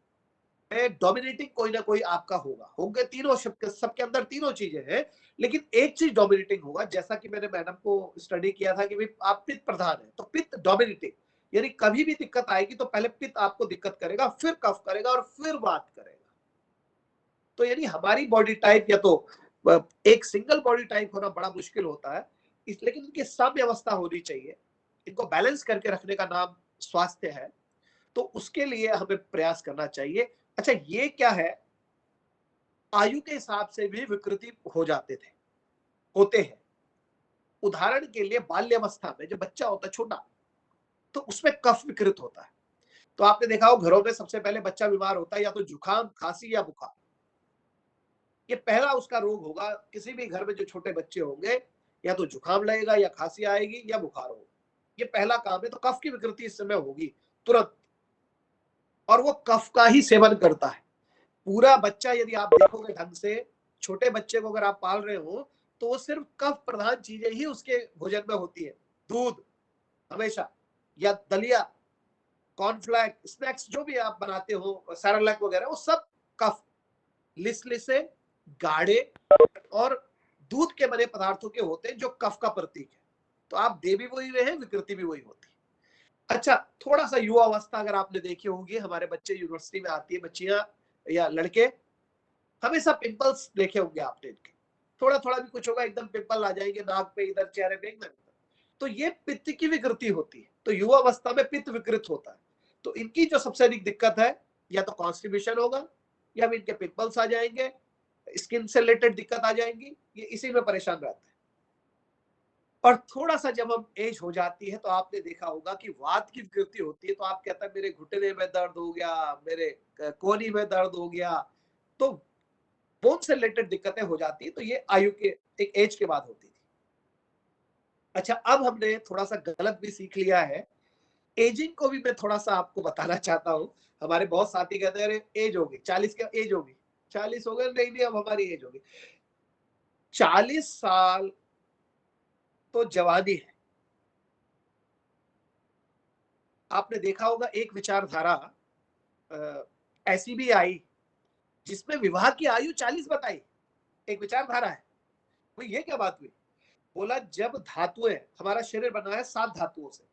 में डोमिनेटिंग कोई ना कोई आपका होंगे तीनों, सबके अंदर तीनों चीजें हैं, लेकिन एक चीज डोमिनेटिंग होगा। जैसा कि मैंने मैडम को स्टडी किया था कि भाई आप पित्त प्रधान है, तो पित्त डोमिनेटिंग, यानी कभी भी दिक्कत आएगी तो पहले पित्त आपको दिक्कत करेगा, फिर कफ करेगा और फिर वात करेगा। तो यानी हमारी बॉडी टाइप, या तो एक सिंगल बॉडी टाइप होना बड़ा मुश्किल होता है, लेकिन इनकी साम्य अवस्था होनी चाहिए। इनको बैलेंस करके रखने का नाम स्वास्थ्य है, तो उसके लिए हमें प्रयास करना चाहिए। अच्छा, ये क्या है, आयु के हिसाब से भी विकृति होते हैं। उदाहरण के लिए बाल्यावस्था में जब बच्चा होता है छोटा, तो उसमें कफ विकृत होता है। तो आपने देखा हो घरों में सबसे पहले बच्चा बीमार होता है या तो जुकाम, खांसी या बुखार, ये पहला उसका रोग होगा। किसी भी घर में जो छोटे बच्चे होंगे, या तो जुकाम लगेगा या खांसी आएगी या बुखार होगा, ये पहला काम है। तो कफ की विकृति इस समय होगी तुरंत, और वो कफ का ही सेवन करता है। पूरा बच्चा यदि आप देखोगे ढंग से, छोटे बच्चे को अगर आप पाल रहे हो, तो वो सिर्फ कफ प्रधान चीजें ही उसके भोजन में होती है। दूध हमेशा, या दलिया, कॉर्नफ्लैक, स्नैक्स जो भी आप बनाते हो, सैरेलैक वगैरह, वो सब कफ, लिसलिसे, गाढ़े और दूध के बने पदार्थों के होते हैं, जो कफ का प्रतीक है। तो आप दे भी वही रहे हैं, विकृति भी वही होती है। अच्छा, थोड़ा सा युवा अवस्था अगर आपने देखी होगी, हमारे बच्चे यूनिवर्सिटी में आती है, बच्चियां या लड़के, हमेशा पिंपल्स देखे होंगे आपने इनके, थोड़ा थोड़ा भी कुछ होगा एकदम पिंपल आ जाएंगे नाक पे, इधर चेहरे पे एकदम। तो ये पित्त की विकृति होती है। तो युवा अवस्था में पित्त विकृत होता है, तो इनकी जो सबसे अधिक दिक्कत है, या तो कॉन्स्टिपेशन होगा, या फिर इनके पिंपल्स आ जाएंगे, स्किन से रिलेटेड दिक्कत आ जाएंगी, ये इसी में परेशान रहते हैं। और थोड़ा सा जब हम एज हो जाती है, तो आपने देखा होगा कि वात की विकृति होती है, तो आप कहता है मेरे घुटने में दर्द हो गया, मेरे कोहनी में दर्द हो गया, तो बोन से रिलेटेड दिक्कतें हो जाती है। तो ये आयु के एक एज के बाद होती थी। अच्छा, अब हमने थोड़ा सा गलत भी सीख लिया है। एजिंग को भी मैं थोड़ा सा आपको बताना चाहता हूँ। हमारे बहुत साथी कहते हैं, अरे एज होगी 40 का, एज होगी 40 हो गए, नहीं नहीं अब हमारी एज होगी। 40 साल तो जवानी है। आपने देखा होगा एक विचारधारा ऐसी भी आई जिसमें विवाह की आयु 40 बताई, एक विचारधारा है। तो ये क्या बात हुई? बोला जब धातुएं, हमारा शरीर बना है 7 धातुओं से,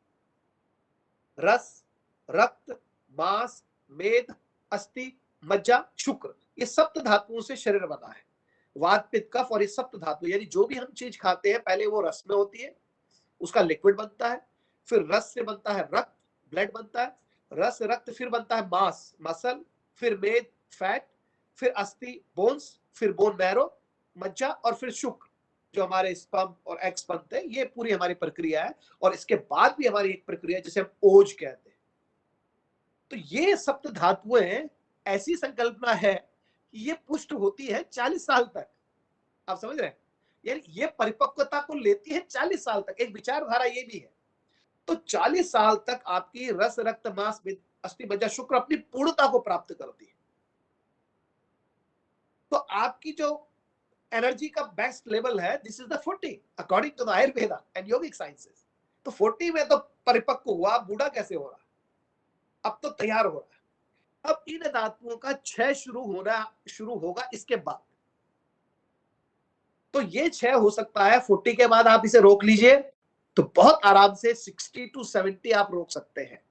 रस, रक्त, मांस, मेद, अस्थि, मज्जा, शुक्र, ये सप्त धातुओं से शरीर बना है। वात पित्त कफ, और ये सप्त धातु, यानी जो भी हम चीज खाते हैं पहले वो रस में होती है, उसका लिक्विड बनता है, फिर रस से बनता है रक्त, ब्लड बनता है, रस रक्त, फिर बनता है मांस, मसल, फिर मेद, फैट, फिर अस्थि, बोन्स, फिर बोन मैरो, मज्जा, और फिर शुक्र। जो हमारे स्पर्म और एग्स बनते हैं, ये पूरी हमारी प्रक्रिया है। और इसके बाद भी हमारी एक प्रक्रिया है जिसे हम ओज कहते हैं। तो ये सप्त धातुएं ऐसी संकल्पना है कि ये पुष्ट होती है 40 साल तक। आप समझ रहे हैं? यानी ये परिपक्वता को लेती है 40 साल तक। एक विचारधारा ये भी है। तो 40 साल तक आपकी रस, रक्त, मांस, अस्थि, मज्जा, शुक्र अपनी पूर्णता को प्राप्त करती है। तो आपकी जो एनर्जी का बेस्ट लेवल है, this is the 40 according to the Ayurveda and yogic sciences. तो 40 में तो परिपक्व हुआ, बूढ़ा कैसे हो रहा? अब तो तैयार हो रहा है। अब इन धातुओं का क्षय शुरू होगा इसके बाद। तो ये क्षय हो सकता है 40 के बाद। आप इसे रोक लीजिए तो बहुत आराम से 60 to 70 आप रोक सकते हैं।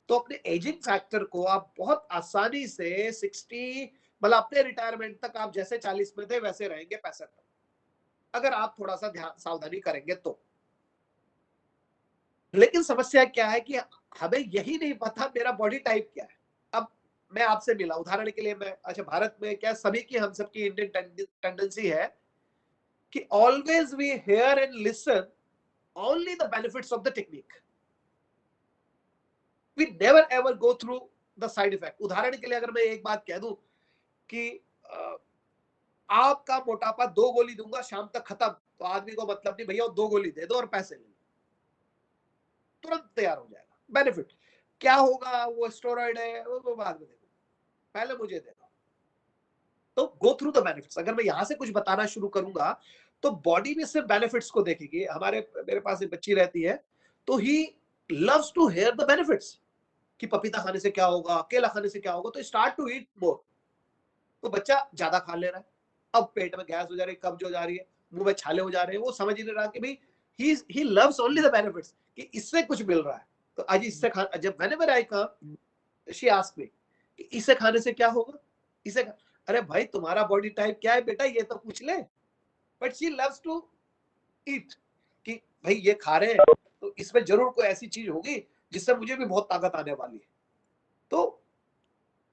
तो अपने एजिंग फैक्टर को आप बहुत आसानी से 60, मतलब अपने रिटायरमेंट तक आप जैसे 40 में थे वैसे रहेंगे 65 तक, अगर आप थोड़ा सा ध्यान सावधानी करेंगे तो। लेकिन समस्या क्या है कि हमें यही नहीं पता मेरा बॉडी टाइप क्या है। अब मैं आपसे मिला, उदाहरण के लिए मैं, अच्छा भारत में क्या सभी की, हम सबकी इंडियन टेंडेंसी है कि always we hear and listen only the benefits of the technique, we never ever go through the side effect. उदाहरण के लिए अगर मैं एक बात कह दूं कि आपका मोटापा 2 गोली दूंगा शाम तक खत्म, तो आदमी को मतलब नहीं, भैया 2 गोली दे दो और पैसे ले लो, तुरंत तैयार हो जाएगा। बेनिफिट क्या होगा, वो स्टेरॉइड है, वो बाद में देखो, पहले मुझे दे दो। तो गो थ्रू द बेनिफिट्स। अगर मैं यहां से कुछ बताना शुरू करूंगा तो बॉडी भी सिर्फ बेनिफिट्स को देखेगी। मेरे पास एक बच्ची रहती है, तो he loves to hear the benefits कि पपीता खाने से क्या होगा, केला खाने से क्या होगा, तो स्टार्ट टू ईट मोर। तो बच्चा ज्यादा खा ले रहा है, अब पेट में गैस हो जा रही है, कब्ज हो जा रही है, मुंह में छाले हो जा रहे हैं। वो समझ ही नहीं रहा कि भाई he loves only the benefits, कि इससे कुछ मिल रहा है। तो आज इससे खा, जब whenever I come she asked me कि इसे खाने से क्या होगा, इसे अरे भाई तुम्हारा बॉडी टाइप क्या है बेटा, ये तो पूछ ले। But she loves to eat, कि भाई ये खा रहे हैं तो इसमें जरूर कोई ऐसी चीज होगी जिससे मुझे भी बहुत ताकत आने वाली है। तो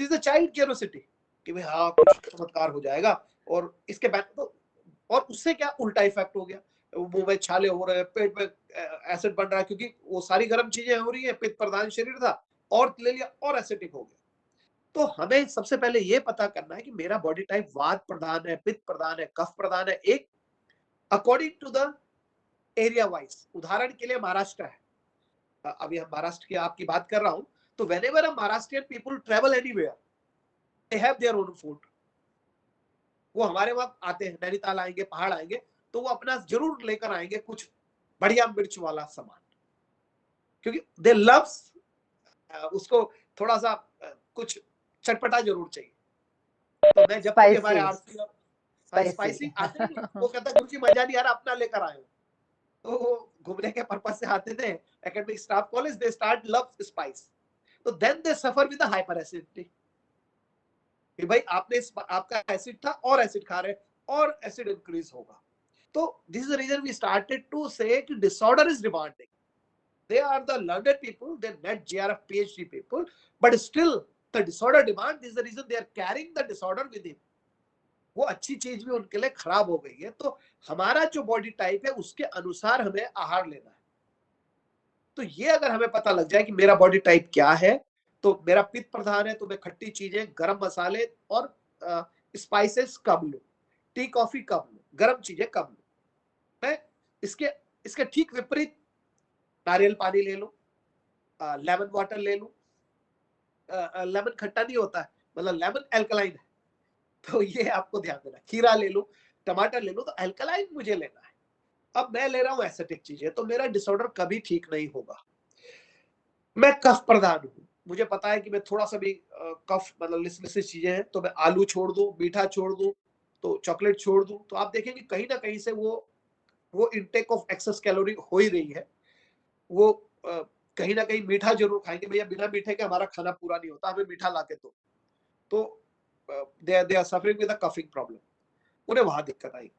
इज द चाइल्ड क्यूरियोसिटी कि भाई हाँ कुछ चमत्कार हो जाएगा। और इसके बाद तो, और उससे क्या उल्टा इफेक्ट हो गया, मुंह में छाले हो रहे हैं, पेट में एसिड बन रहा है, क्योंकि वो सारी गर्म चीजें हो रही है, पित्त प्रधान शरीर था और ले लिया और एसिडिक हो गया। तो हमें सबसे पहले ये पता करना है कि मेरा बॉडी टाइप वात प्रधान है, पित्त प्रधान है, कफ प्रधान है, एक according to the area wise. उदाहरण के लिए महाराष्ट्र है, अभी हम महाराष्ट्र की आपकी बात कर रहा हूं, तो whenever Maharashtrian people travel anywhere, they have their own food. वो हमारे वहां आते हैं, नैनीताल आएंगे, पहाड़ आएंगे, तो वो अपना जरूर लेकर आएंगे कुछ बढ़िया मिर्च वाला सामान, क्योंकि दे लव्स उसको थोड़ा सा कुछ चटपटा जरूर चाहिए। तो मैं जब कभी हमारे स्पाइसी, आरती स्पाइसी। स्पाइसी आते नहीं, वो कहता गुरु जी मजा नहीं आ रहा, अपना लेकर आए हो। तो वो घूमने के पर्पज से आते थे academic staff college, they start love spice, तो then they suffer with hyper acidity कि भाई आपका एसिड था और एसिड खा रहे और एसिड इंक्रीज होगा। तो this is the reason we started to say कि disorder is demanding. They are the learned people, they're not GRF PhD people, but still the disorder demand, this is the reason they are carrying the disorder with him. वो अच्छी चीज भी उनके लिए खराब हो गई है। तो हमारा जो बॉडी टाइप है उसके अनुसार हमें आहार लेना है। तो ये अगर हमें पता लग जाए कि मेरा बॉडी टाइप क्या है, तो मेरा पित्त प्रधान है तो मैं खट्टी चीजें, गरम मसाले और स्पाइसेस कम लूं, टी कॉफी कम लूं, गरम चीजें कम लूं। मैं इसके इसके ठीक विपरीत नारियल पानी ले लूं, लेमन वाटर ले लूं। लेमन खट्टा नहीं होता है, मतलब लेमन एल्कलाइन है, तो ये आपको ध्यान देना। खीरा ले लूं, टमाटर ले लूं, तो एल्कलाइन मुझे लेना है। अब मैं ले रहा हूं एसिडिक चीजें, तो मेरा डिसऑर्डर कभी ठीक नहीं होगा। मैं कफ प्रधान हूं, मुझे पता है कि मैं थोड़ा सा भी कफ, मतलब लिसलिस चीजें हैं, तो मैं आलू छोड़ दूं, मीठा छोड़ दूं, तो चॉकलेट छोड़ दूं, तो आप देखेंगे कहीं ना कहीं से वो इनटेक ऑफ एक्सेस कैलोरी हो ही रही है। वो कहीं ना कहीं मीठा जरूर खाएंगे, भैया बिना मीठे के हमारा खाना पूरा नहीं होता, हमें मीठा लाके दो। तो they are suffering with a coughing problem, उन्हें वहां दिक्कत आई।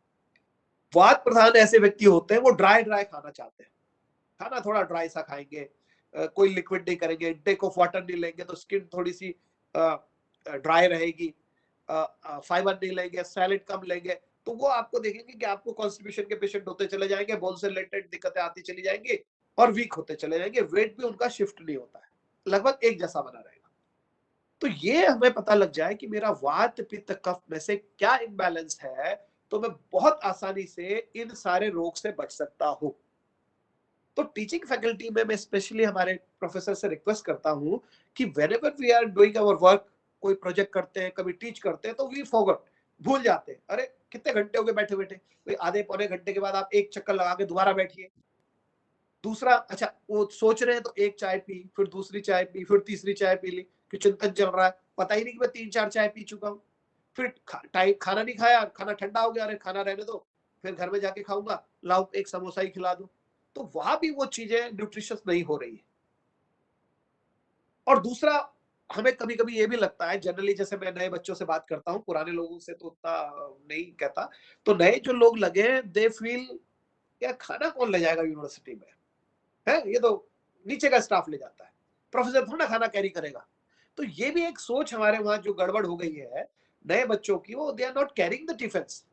वात प्रधान ऐसे व्यक्ति होते हैं, वो ड्राई ड्राई खाना चाहते हैं, खाना थोड़ा ड्राई सा खाएंगे, कोई लिक्विड नहीं करेंगे, इंटेक ऑफ वाटर नहीं लेंगे तो स्किन थोड़ी सी ड्राई रहेगी, फाइबर नहीं लेंगे, सैलेड कम लेंगे, तो वो आपको देखेंगे कि आपको कॉन्स्टिपेशन के पेशेंट होते चले जाएंगे, बोन से रिलेटेड दिक्कतें आती चली जाएंगी और वीक होते चले जाएंगे, वेट भी उनका शिफ्ट नहीं होता है, लगभग एक जैसा बना रहेगा। तो ये हमें पता लग जाए कि मेरा वात पित्त कफ में से क्या इम्बैलेंस है, तो मैं बहुत आसानी से इन सारे रोग से बच सकता हूं। तो टीचिंग फैकल्टी में मैं स्पेशली हमारे प्रोफेसर से रिक्वेस्ट करता हूं कि whenever we are doing our work, कोई प्रोजेक्ट करते हैं, कभी टीच करते हैं, तो वी फॉरगॉट, भूल जाते हैं, अरे कितने घंटे हो गए बैठे बैठे, भाई आधे पौने घंटे के बाद आप एक चक्कर लगा के दोबारा बैठिए। दूसरा, अच्छा वो सोच रहे हैं तो एक चाय पी, फिर दूसरी चाय पी, फिर तीसरी चाय पी ली, कि चिंतन चल रहा है, पता ही नहीं कि मैं 3-4 चाय पी चुका हूँ। फिर खाना नहीं खाया, खाना ठंडा हो गया, अरे खाना रहने दो, फिर घर में जाके खाऊंगा, लाओ एक समोसा ही खिला दो। तो वहां भी वो चीजें न्यूट्रिशियस नहीं हो रही है। और दूसरा, हमें कभी कभी ये भी लगता है, जनरली जैसे मैं नए बच्चों से बात करता हूँ, पुराने लोगों से तो उतना नहीं कहता, तो नए जो लोग लगे दे फील, यार खाना कौन ले जाएगा यूनिवर्सिटी में, है ये तो नीचे का स्टाफ ले जाता है, प्रोफेसर थोड़ा खाना कैरी करेगा। तो ये भी एक सोच हमारे वहां जो गड़बड़ हो गई है नए बच्चों की, वो they are not carrying the tiffins.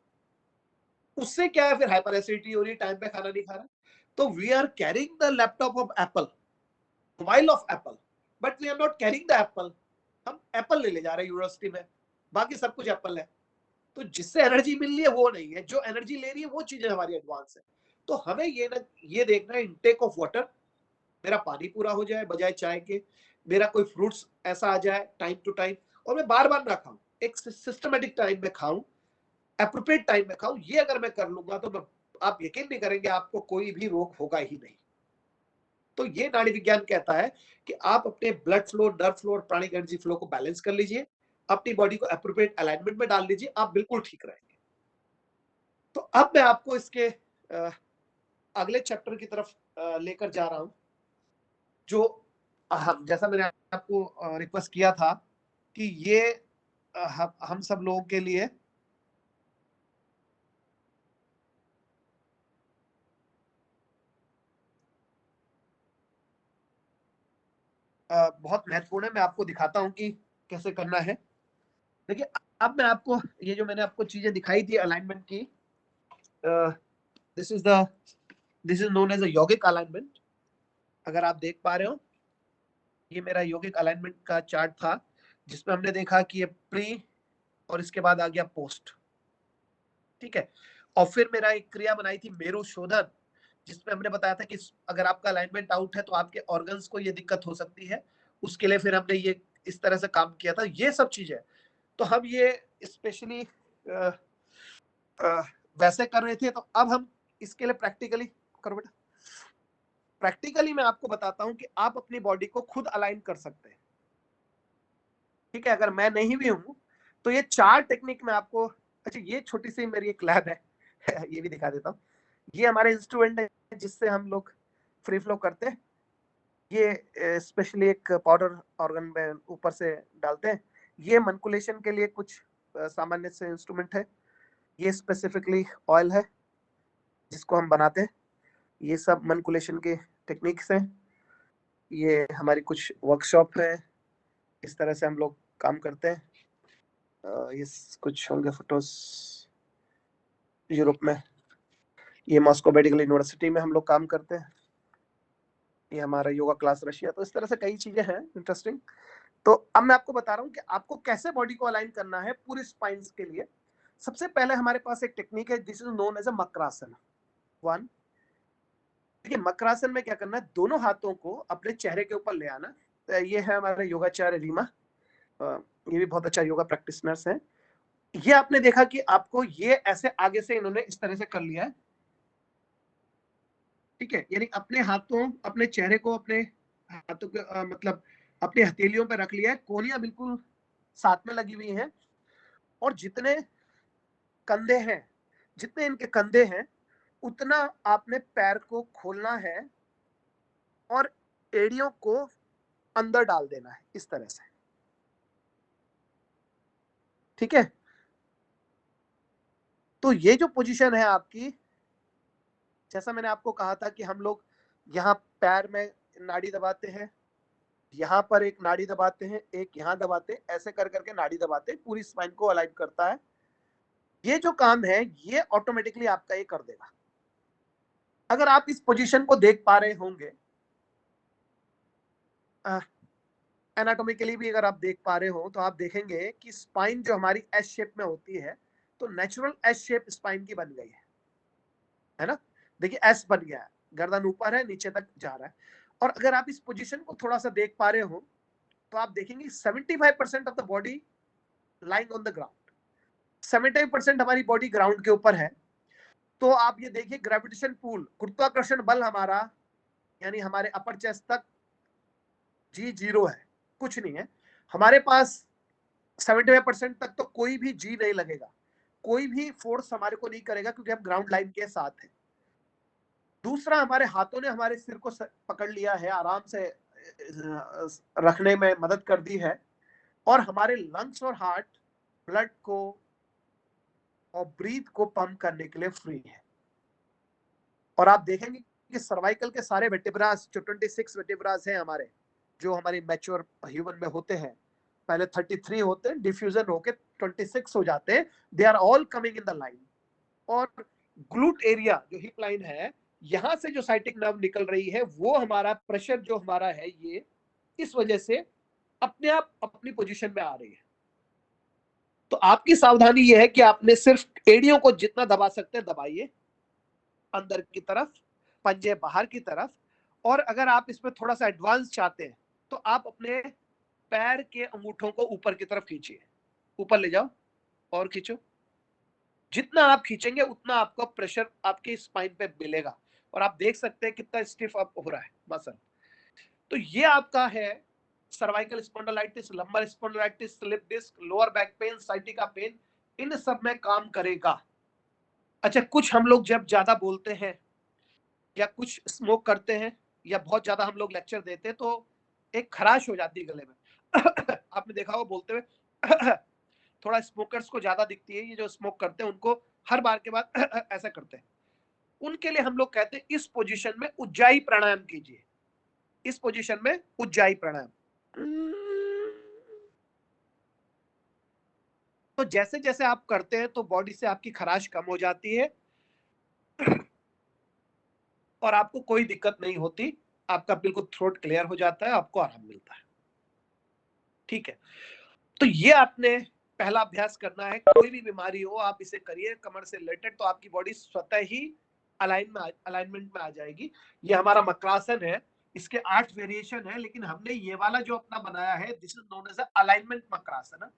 उससे क्या है, फिर हाइपर एसिडिटी हो रही, टाइम पे खाना नहीं खा रहा। तो we are carrying the laptop of Apple, mobile of Apple, but we are not carrying the apple. हम एप्पल ले जा रहे हैं यूनिवर्सिटी में, बाकी सब कुछ एप्पल है। तो जिससे एनर्जी मिल रही है वो नहीं है, जो एनर्जी ले रही है वो चीजें हमारी एडवांस है। तो हमें ये देखना है, इनटेक ऑफ वाटर, मेरा पानी पूरा हो जाए बजाय चाय के, मेरा कोई फ्रूट्स ऐसा आ जाए टाइम टू टाइम, और मैं बार बार ना खाऊं, एक सिस्टमेटिक टाइम में खाऊं, एप्रोप्रिएट टाइम में खाऊं। ये अगर मैं कर लूंगा तो मैं, आप यकीन नहीं करेंगे, आपको कोई भी रोग होगा ही नहीं। तो ये नाड़ी विज्ञान कहता है कि आप अपने ब्लड फ्लो, नर्व फ्लो और प्राणिक एनर्जी फ्लो को बैलेंस कर लीजिए, अपनी बॉडी को एप्रोप्रिएट अलाइनमेंट में डाल लीजिए, आप बिल्कुल ठीक रहेंगे। तो अब मैं आपको इसके अगले चैप्टर की तरफ लेकर जा रहा हूं, जो जैसा मैंने आपको रिक्वेस्ट किया था कि ये हम सब लोगों के लिए बहुत महत्वपूर्ण है। मैं आपको दिखाता हूं कि कैसे करना है। देखिए, अब मैं आपको ये जो मैंने आपको चीजें दिखाई थी अलाइनमेंट की, this is the this is known as a yogic alignment. अगर आप देख पा रहे हो, ये मेरा यौगिक अलाइनमेंट का चार्ट था, जिसमें हमने देखा कि ये प्री और इसके बाद आ गया पोस्ट, ठीक है। और फिर मेरा एक क्रिया बनाई थी मेरो शोधन, जिसमें हमने बताया था कि अगर आपका अलाइनमेंट आउट है तो आपके ऑर्गन्स को ये दिक्कत हो सकती है। उसके लिए फिर हमने ये इस तरह से काम किया था, ये सब चीजें। तो हम ये स्पेशली वैसे कर रहे थे, तो अब हम इसके लिए प्रैक्टिकली करो बेटा। प्रैक्टिकली मैं आपको बताता हूं कि आप अपनी बॉडी को खुद अलाइन कर सकते हैं, ठीक है। अगर मैं नहीं भी हूं तो ये 4 टेक्निक मैं आपको, अच्छा ये छोटी सी मेरी एक लैब है ये भी दिखा देता हूँ। ये हमारे इंस्ट्रूमेंट है जिससे हम लोग फ्री फ्लो करते हैं। ये स्पेशली एक पाउडर ऑर्गन में ऊपर से डालते हैं। ये मनकुलेशन के लिए कुछ सामान्य से इंस्ट्रूमेंट है। ये स्पेसिफिकली ऑयल है जिसको हम बनाते हैं। ये सब मनकुलेशन के टेक्निक्स हैं। ये हमारी कुछ वर्कशॉप है, इस तरह से हम लोग काम करते हैं। ये कुछ होंगे फोटोज यूरोप में। ये मॉस्को मेडिकल यूनिवर्सिटी में हम लोग काम करते हैं। ये हमारा योगा क्लास रशिया। तो इस तरह से कई चीजें हैं इंटरेस्टिंग। तो अब मैं आपको बता रहा हूँ कि आपको कैसे बॉडी को अलाइन करना है पूरी स्पाइन के लिए। सबसे पहले हमारे पास एक टेक्निक है, this is known as a makarasana. One, देखिए मकरासन में क्या करना है, दोनों हाथों को अपने चेहरे के ऊपर ले आना। तो ये है हमारे योगाचार्य रीमा, ये भी बहुत अच्छा योगा प्रैक्टिशनर्स है। ये आपने देखा कि आपको ये ऐसे आगे से इन्होंने इस तरह से कर लिया है, ठीक है। यानी अपने हाथों, अपने चेहरे को अपने हाथों के मतलब अपनी हथेलियों पे रख लिया है, कोहनियां बिल्कुल साथ में लगी हुई हैं। और जितने कंधे हैं, जितने इनके कंधे हैं, उतना आपने पैर को खोलना है और एड़ियों को अंदर डाल देना है इस तरह से, ठीक है। तो ये जो पोजीशन है आपकी, जैसा मैंने आपको कहा था कि हम लोग यहाँ पैर में नाड़ी दबाते हैं, यहाँ पर एक नाड़ी दबाते हैं, एक यहाँ दबाते हैं, ऐसे कर करके नाड़ी दबाते हैं, पूरी स्पाइन को अलाइन करता है। ये जो काम है ये ऑटोमेटिकली आपका ये कर देगा। अगर आप इस पोजीशन को देख पा रहे होंगे, एनाटॉमिकली भी अगर आप देख पा रहे हो, तो आप देखेंगे कि स्पाइन जो हमारी एस शेप में होती है, तो नेचुरल एस शेप स्पाइन की बन गई है ना। देखिए एस बन गया है, गर्दन ऊपर है, नीचे तक जा रहा है। और अगर आप इस पोजीशन को थोड़ा सा देख पा रहे हो, तो आप देखेंगे 75% of the body lying on the ground, 75% हमारी बॉडी ग्राउंड के ऊपर है। तो आप ये देखिए ग्रेविटेशन पुल, गुरुत्वाकर्षण बल हमारा, यानी हमारे अपर चेस्ट तक जी जीरो है, कुछ नहीं है हमारे पास। 75% तक तो कोई भी जी नहीं लगेगा, कोई भी फोर्स हमारे को नहीं करेगा, क्योंकि हम ग्राउंड लाइन के साथ हैं। दूसरा, हमारे हाथों ने हमारे सिर को पकड़ लिया है, आराम से रखने में मदद कर दी है। और हमारे लंग्स और हार्ट ब्लड को और ब्रीथ को पंप करने के लिए फ्री है। और आप देखेंगे कि सर्वाइकल के सारे वर्टेब्रास, जो 26 वर्टेब्रास हैं हमारे, जो हमारे मैच्योर ह्यूमन में होते हैं, पहले 33 होते हैं, डिफ्यूजन होके 26 हो जाते हैं, they are all coming in the line. और ग्लूट एरिया जो हिप लाइन है, यहां से जो साइटिक नर्व निकल रही है, वो हमारा प्रेशर जो हमारा है, ये इस वजह से अपने आप अपनी पोजीशन में आ रही है। तो आपकी सावधानी ये है कि आपने सिर्फ एड़ियों को जितना दबा सकते हैं दबाइए, अंदर की तरफ, पंजे बाहर की तरफ। और अगर आप इसमें थोड़ा सा एडवांस चाहते हैं, तो आप अपने पैर के अंगूठों को ऊपर की तरफ खींचिए, ऊपर ले जाओ और खींचो। जितना आप खींचेंगे उतना आपको प्रेशर आपके स्पाइन पे मिलेगा, और आप देख सकते हैं कितना स्टिफ अप हो रहा है मसल। तो ये आपका है cervical spondylitis, lumbar spondylitis, slip disc, lower back pain, sciatica pain, इन सब में काम करेगा। अच्छा, कुछ हम लोग जब ज्यादा बोलते हैं या कुछ स्मोक करते हैं या बहुत ज्यादा हम लोग लेक्चर देते हैं, तो एक खराश हो जाती है गले में। आपने देखा हो बोलते हुए थोड़ा स्मोकर्स को ज्यादा दिखती है, ये जो स्मोक करते हैं उनको हर बार के बाद ऐसा करते हैं। उनके लिए हम लोग कहते हैं इस पोजीशन में उज्जाई प्राणायाम कीजिए, इस पोजीशन में उज्जाई प्राणायाम। तो जैसे जैसे आप करते हैं, तो बॉडी से आपकी खराश कम हो जाती है और आपको कोई दिक्कत नहीं होती, आपका बिल्कुल थ्रोट क्लियर हो जाता है, आपको आराम मिलता है। ठीक है, तो ये आपने पहला अभ्यास करना है। कोई भी बीमारी हो आप इसे करिए कमर से रिलेटेड, तो आपकी बॉडी स्वतः ही अलाइनमेंट में आ जाएगी। ये हमारा मकरासन है, इसके 8 वेरिएशन है, लेकिन हमने ये वाला जो अपना बनाया है, this is known as alignment makarasana.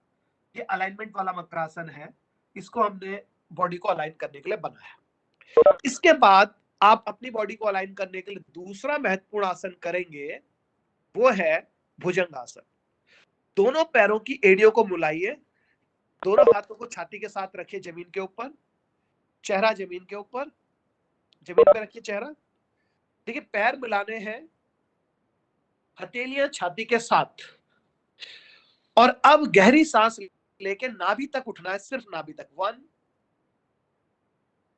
ये अलाइनमेंट वाला मकरासन है, इसको हमने बॉडी को अलाइन करने के लिए बनाया। इसके बाद आप अपनी बॉडी को अलाइन करने के लिए दूसरा महत्वपूर्ण आसन करेंगे, वो है भुजंगासन। दोनों पैरों की एड़ियों को मुलाइए, दोनों हाथों को छाती के साथ रखिए जमीन के ऊपर, चेहरा जमीन के ऊपर, जमीन पे रखिए चेहरा। देखिए पैर मिलाने हैं, हथेलियां छाती के साथ। और अब गहरी सांस लेके नाभि तक उठना है, सिर्फ नाभि तक। 1,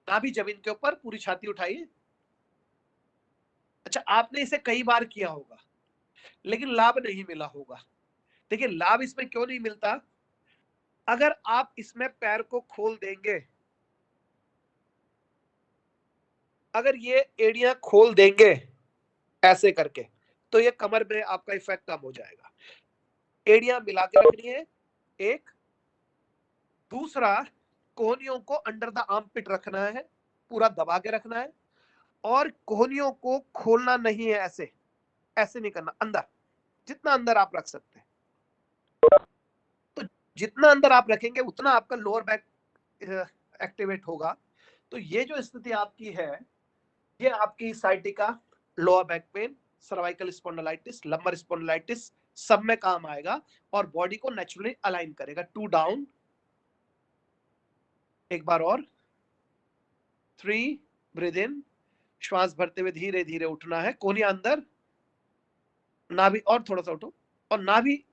नाभि जमीन के ऊपर, पूरी छाती उठाइए। अच्छा, आपने इसे कई बार किया होगा, लेकिन लाभ नहीं मिला होगा। देखिए लाभ इसमें क्यों नहीं मिलता, अगर आप इसमें पैर को खोल देंगे, अगर ये एड़ियां खोल देंगे ऐसे करके, तो ये कमर में आपका इफेक्ट कम हो जाएगा। एड़ियां मिला के रखनी है, एक। दूसरा, कोहनियों को अंडर द आर्म पिट रखना है, पूरा दबा के रखना है। और कोहनियों को खोलना नहीं है, ऐसे ऐसे नहीं करना, अंदर, जितना अंदर आप रख सकते हैं। तो जितना अंदर आप रखेंगे उतना आपका लोअर बैक एक्टिवेट होगा। तो ये जो स्थिति आपकी है, ये आपकी sciatica, lower back pen, cervical spondylitis, lumbar spondylitis, सब में काम आएगा और बॉडी को नेचुरली अलाइन करेगा। 2 डाउन, एक बार और, 3 ब्रीथ इन, श्वास भरते हुए धीरे धीरे उठना है, कोहनियां अंदर, नाभि और थोड़ा सा उठो, और नाभि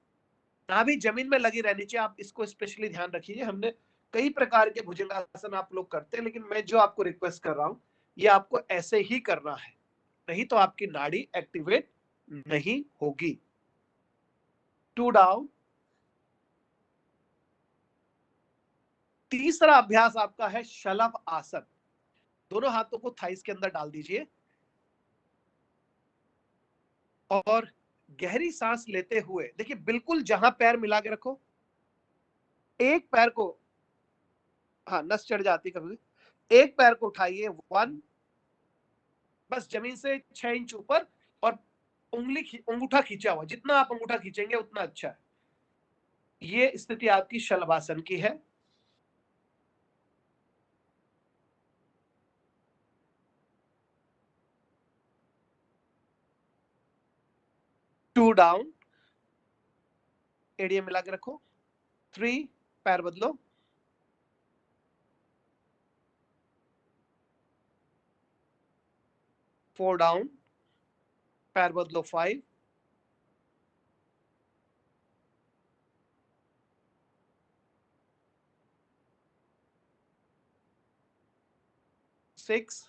नाभि जमीन में लगी रहनी चाहिए। आप इसको स्पेशली ध्यान रखिए। हमने कई प्रकार के भुजंगासन आप लोग करते हैं, लेकिन मैं जो आपको रिक्वेस्ट कर रहा हूं, ये आपको ऐसे ही करना है, नहीं तो आपकी नाड़ी एक्टिवेट नहीं होगी। 2 डाउन, तीसरा अभ्यास आपका है शलभ आसन। दोनों हाथों को थाइस के अंदर डाल दीजिए और गहरी सांस लेते हुए, देखिए बिल्कुल जहां पैर मिला के रखो, एक पैर को, हाँ नस चढ़ जाती कभी, एक पैर को उठाइए, 1, बस जमीन से 6 इंच ऊपर, और अंगूठा खींचा हुआ, जितना आप अंगूठा खींचेंगे उतना अच्छा है। ये स्थिति आपकी शलभासन की है। टू डाउन, एड़िया मिला के रखो। 3, पैर बदलो। 4 डाउन, पैर बदलो। 5, 6,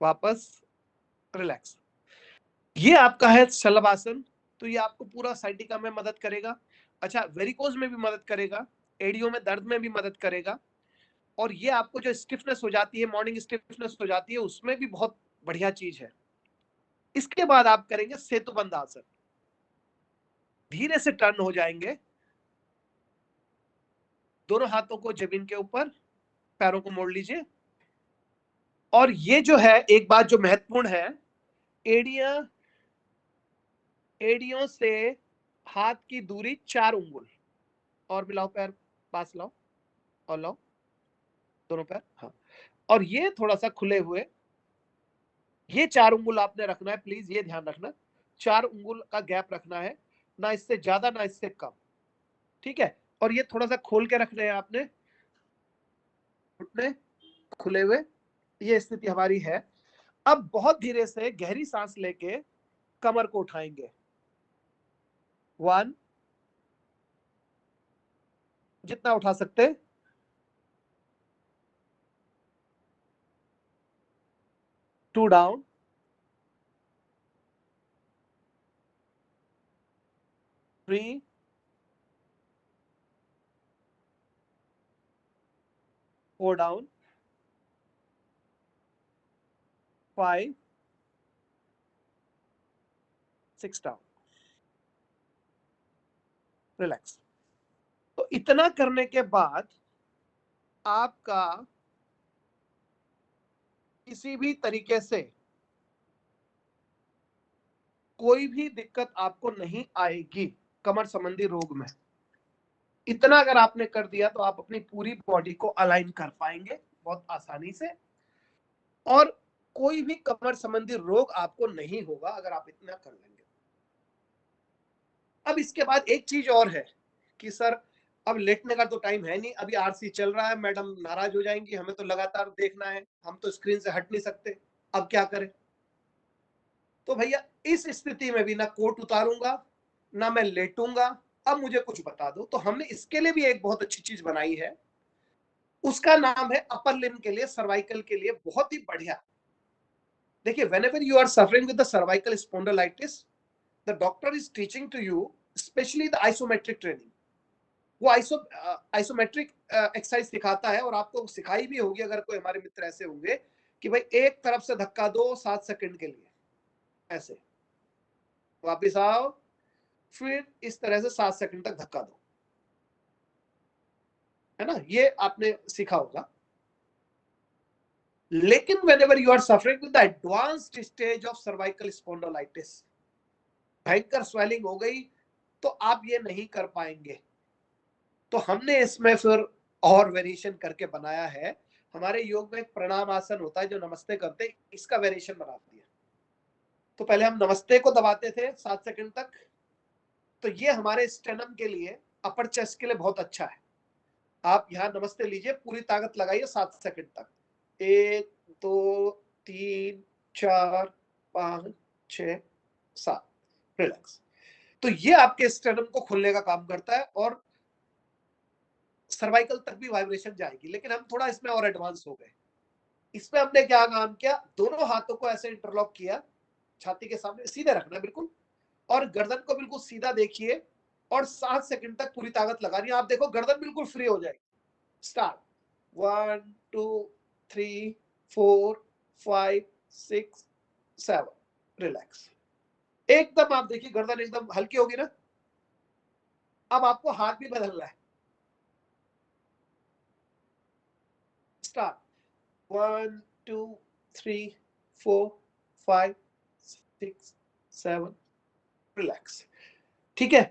वापस रिलैक्स। ये आपका है शलभासन। तो ये आपको पूरा साइटिका में मदद करेगा, अच्छा वेरिकोज में भी मदद करेगा, एड़ियों में दर्द में भी मदद करेगा, और ये आपको जो स्टिफनेस हो जाती है, मॉर्निंग स्टिफनेस हो जाती है, उसमें भी बहुत बढ़िया चीज है। इसके बाद आप करेंगे सेतुबंध आसन। धीरे से टर्न हो जाएंगे, दोनों हाथों को जमीन के ऊपर, पैरों को मोड़ लीजिए, और ये जो है एक बात जो महत्वपूर्ण है, एड़ियों से हाथ की दूरी 4 उंगल, और मिलाओ पैर, पास लाओ और लाओ दोनों पैर, हाँ, और ये थोड़ा सा खुले हुए, ये 4 उंगल आपने रखना है, प्लीज ये ध्यान रखना, 4 उंगल का गैप रखना है, ना इससे ज्यादा ना इससे कम, ठीक है। और ये थोड़ा सा खोल के रखने हैं आपने, घुटने खुले हुए, ये स्थिति हमारी है। अब बहुत धीरे से गहरी सांस लेके कमर को उठाएंगे। 1, जितना उठा सकते, 2 डाउन, 3, 4 डाउन, 5, 6 डाउन, रिलैक्स। तो इतना करने के बाद आपका किसी भी तरीके से कोई भी दिक्कत आपको नहीं आएगी कमर संबंधी रोग में। इतना अगर आपने कर दिया तो आप अपनी पूरी बॉडी को अलाइन कर पाएंगे बहुत आसानी से, और कोई भी कमर संबंधी रोग आपको नहीं होगा अगर आप इतना कर लेंगे। अब इसके बाद एक चीज और है कि सर अब लेटने का तो टाइम है नहीं, अभी आरसी चल रहा है, मैडम नाराज हो जाएंगी, हमें तो लगातार देखना है, हम तो स्क्रीन से हट नहीं सकते, अब क्या करें। तो भैया इस स्थिति में भी ना कोट उतारूंगा ना मैं लेटूंगा, अब मुझे कुछ बता दो। तो हमने इसके लिए भी एक बहुत अच्छी चीज बनाई है, उसका नाम है अपर लिम्ब के लिए, सर्वाइकल के लिए बहुत ही बढ़िया। देखिए whenever you are suffering with the cervical spondylitis, the doctor is teaching to you especially the isometric training। वो आइसोमेट्रिक एक्सरसाइज सिखाता है, और आपको सिखाई भी होगी अगर कोई हमारे मित्र ऐसे होंगे कि भाई एक तरफ से धक्का दो 7 सेकंड के लिए, ऐसे वापिस आओ, फिर इस तरह से 7 सेकंड तक धक्का दो, है ना, ये आपने सीखा होगा। लेकिन whenever you are suffering with the advanced stage of cervical spondylitis, भयंकर स्वेलिंग हो गई, तो आप ये नहीं कर पाएंगे। तो हमने इसमें फिर और वेरिएशन करके बनाया है। हमारे योग में एक प्रणाम आसन होता है जो नमस्ते करते हैं, इसका वेरिएशन बना दिया। तो पहले हम नमस्ते को दबाते थे 7 सेकंड तक, तो ये हमारे स्टेनम के लिए, अपर चेस्ट के लिए बहुत अच्छा है। आप यहाँ नमस्ते लीजिए, पूरी ताकत लगाइए 7 सेकंड तक, 1 2 3 4 5 6 7, रिलैक्स। तो ये आपके स्टेनम को खोलने का काम करता है, और सर्वाइकल तक भी वाइब्रेशन जाएगी। लेकिन हम थोड़ा इसमें और एडवांस हो गए। इसमें हमने क्या काम किया, दोनों हाथों को ऐसे इंटरलॉक किया, छाती के सामने सीधे रखना बिल्कुल, और गर्दन को बिल्कुल सीधा देखिए और 7 सेकंड तक पूरी ताकत लगानी है। आप देखो गर्दन बिल्कुल फ्री हो जाएगी। Start 1 2 3 4 5 6 7, relax. एकदम आप देखिए गर्दन एकदम हल्की होगी ना। अब आपको हाथ भी बदलना है। Start 1 2 3 4 5 6 7, relax. ठीक है,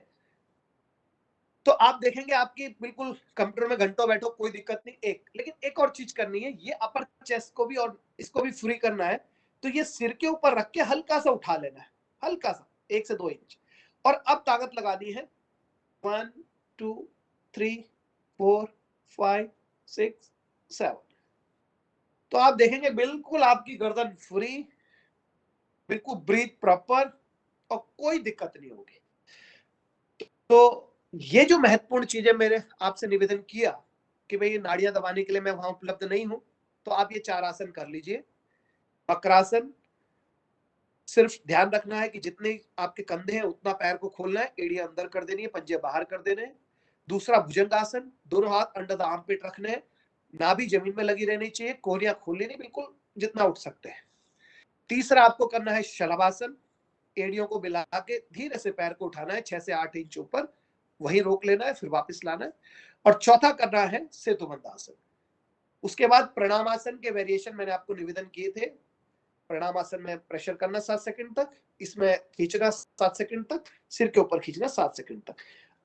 तो आप देखेंगे आपकी बिल्कुल कंप्यूटर में घंटों बैठो कोई दिक्कत नहीं। लेकिन एक और चीज करनी है, ये अपर चेस्ट को भी और इसको भी फ्री करना है। तो ये सिर के ऊपर रख के हल्का सा उठा लेना है, हल्का सा 1 से 2 इंच, और अब ताकत लगानी है 1 2 3 4 5 6 7। तो आप देखेंगे बिल्कुल आपकी गर्दन फ्री, बिल्कुल ब्रीथ प्रॉपर, और कोई दिक्कत नहीं होगी। तो ये जो महत्वपूर्ण चीजें मेरे आपसे निवेदन किया कि भाई नाड़ियां दबाने के लिए मैं वहां उपलब्ध नहीं हूं, तो आप ये 4 आसन कर लीजिए। वक्रासन, सिर्फ ध्यान रखना है कि जितने आपके कंधे हैं उतना पैर को खोलना है, एड़ी अंदर कर देनी है, पंजे बाहर कर देने हैं। दूसरा भुजंगासन, दोनों हाथ अंडर द आर्मपिट रखने हैं, नाभि जमीन में लगी रहनी चाहिए, कोहनियां खोलनी नहीं, बिल्कुल जितना उठ सकते हैं। तीसरा आपको करना है शलभासन, एड़ियों को मिला के धीरे से पैर को उठाना है 6 से 8 इंच ऊपर, वहीं रोक लेना है, फिर वापस लाना है। और चौथा करना है सेतुबंधासन। उसके बाद प्रणामासन के वेरिएशन मैंने आपको निवेदन किए थे। प्रणामासन में प्रेशर करना 7 सेकंड तक, इसमें खींचना 7 सेकंड तक, सिर के ऊपर खींचना 7 सेकंड तक।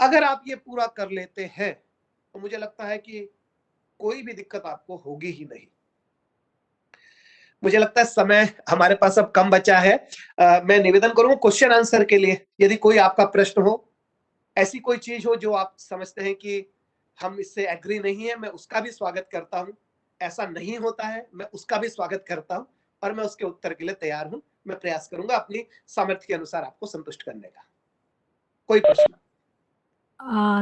अगर आप ये पूरा कर लेते हैं तो मुझे लगता है कि कोई भी दिक्कत आपको होगी ही नहीं। मुझे लगता है समय हमारे पास अब कम बचा है। मैं निवेदन करूंगा क्वेश्चन आंसर के लिए, यदि कोई आपका प्रश्न हो, ऐसी कोई चीज हो जो आप समझते हैं कि हम इससे एग्री नहीं है, मैं उसका भी स्वागत करता हूं। ऐसा नहीं होता है, मैं उसका भी स्वागत करता हूं, और मैं उसके उत्तर के लिए तैयार हूं। मैं प्रयास करूंगा अपनी सामर्थ्य के अनुसार आपको संतुष्ट करने का। कोई प्रश्न?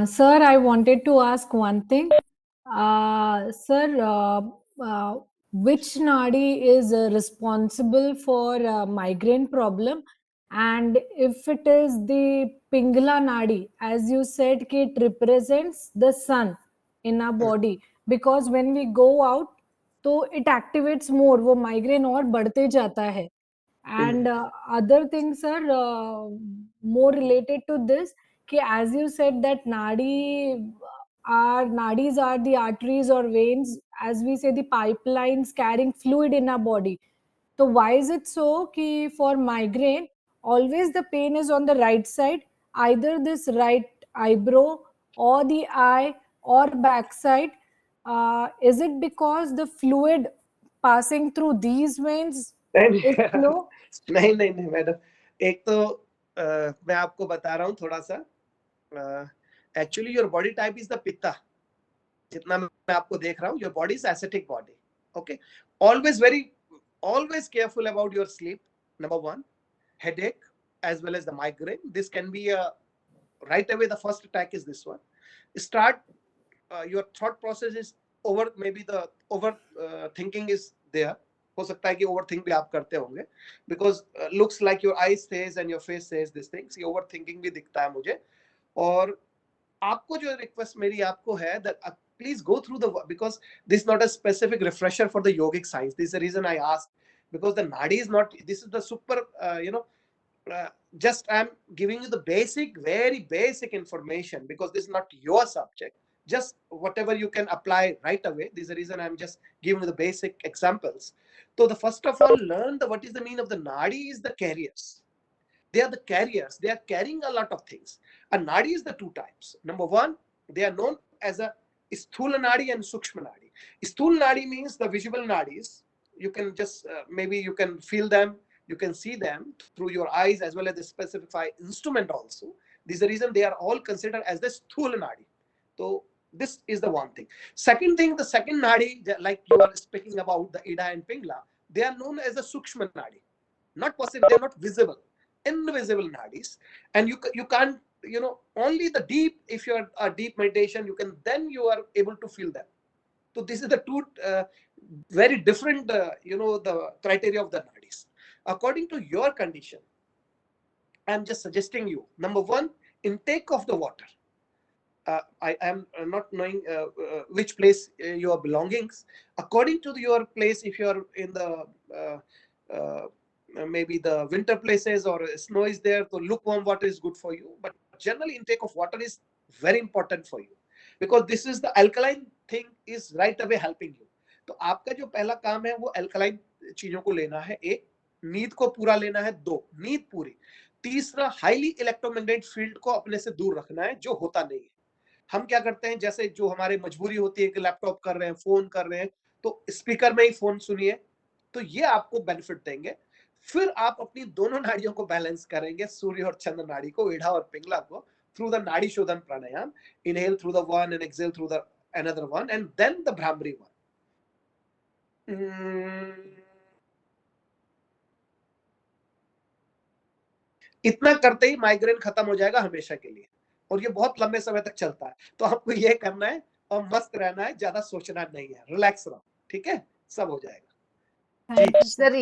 Sir, I wanted to ask one thing. Sir, which nadi is responsible for migraine problem? And if it is the Pingala nadi, as you said, it represents the sun in our body. Because when we go out, तो it activates more, वो migraine और बढ़ते जाता है. And other things are more related to this. As you said that nadis are the arteries or veins, as we say, the pipelines carrying fluid in our body. So why is it so कि for migraine always the pain is on the right side, either this right eyebrow or the eye or backside? Is it because the fluid passing through these veins is slow? नहीं नहीं नहीं मैडम, एक तो मैं आपको बता रहा हूँ थोड़ा सा। Actually your body type is the pitta. जितना मैं आपको देख रहा हूँ, your body is acidic body. Okay, always careful about your sleep. Number one, headache as well as the migraine. This can be a right away. The first attack is this one. Start your thought process is over. Maybe the over thinking is there. हो सकता है कि ओवर थिंक भी आप करते होंगे, because looks like your eyes says and your face says this things. ये ओवर थिंकिंग भी दिखता है मुझे। और आपको जो रिक्वेस्ट मेरी आपको है that please go through the, because this is not a specific refresher for the yogic science. This is the reason I asked, because the nadi is not, this is the super just I'm giving you the basic, very basic information, because this is not your subject. Just whatever you can apply right away. This is the reason I'm just giving you the basic examples. So the first of all, learn what is the meaning of the nadi is the carriers. They are the carriers. They are carrying a lot of things. A nadi is the two types. Number one, they are known as a sthula nadi and sukshma nadi. Sthula nadi means the visual nadis. You can just maybe you can feel them, you can see them through your eyes, as well as the specified instrument also. This is the reason they are all considered as the sthula nadi. So this is the one thing. Second thing, the second nadi, like you are speaking about the Ida and Pingla, they are known as the sukshma nadi. Not possible, they are not visible, invisible nadis, and you can't, only the deep, if you are a deep meditation, you are able to feel them. So this is the two very different the criteria of the nadis. according to your condition, I'm just suggesting you, number one, intake of the water. I am not knowing which place you are belonging. According to your place, if you are in the maybe the winter places or snow is there, so lukewarm water is good for you. But generally, intake of water is very important for you, because this is the alkaline thing is right away helping you. तो आपका जो पहला काम है वो अल्कलाइन चीजों को लेना है, एक, नींद को पूरा लेना है, दो, नींद पूरी, तीसरा हाईली इलेक्ट्रोमैग्नेटिक फील्ड को अपने से दूर रखना है, जो होता नहीं है। हम क्या करते हैं, जैसे जो हमारे मजबूरी होती है कि लैपटॉप कर रहे हैं, फोन कर रहे हैं, तो स्पीकर में ही फोन सुनिए, तो ये आपको बेनिफिट देंगे। फिर आप अपनी दोनों नाड़ियों को बैलेंस करेंगे, सूर्य और चंद्र नाड़ी को, ईढ़ा और पिंगला को, through the nadi shodhan pranayam. Inhale through the one and exhale through the another one, and then the Brahmari one. इतना करते ही माइग्रेन खत्म हो जाएगा हमेशा के लिए, और ये बहुत लंबे समय तक चलता है। तो आपको ये करना है और मस्त रहना है, ज्यादा सोचना नहीं है, रिलैक्स रहो, ठीक है, सब हो जाएगा। सर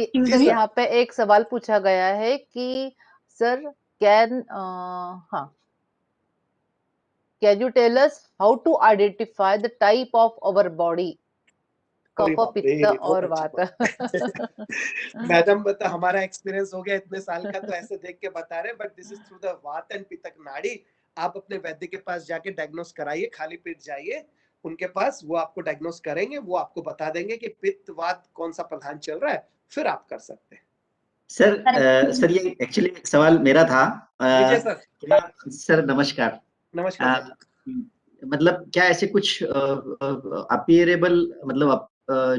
यहाँ पे एक सवाल पूछा गया है कि sir can you tell us how to identify the type of our body? कफ, पित्त और वात। मैडम बता, हमारा एक्सपीरियंस हो गया इतने साल का, तो ऐसे देख के बता रहे, but this is through the वात एंड पित्त नाड़ी। आप अपने वैद्य के पास जाके डायग्नोस कराइए, खाली पेट जाइए उनके पास, वो आपको डायग्नोस करेंगे, वो आपको बता देंगे कि पित्त वात कौन सा प्रधान चल रहा है, फिर आप कर सकते हैं। सर ये एक्चुअली सवाल मेरा था। सर नमस्कार। नमस्कार। मतलब क्या ऐसे कुछ अपीयरेबल, मतलब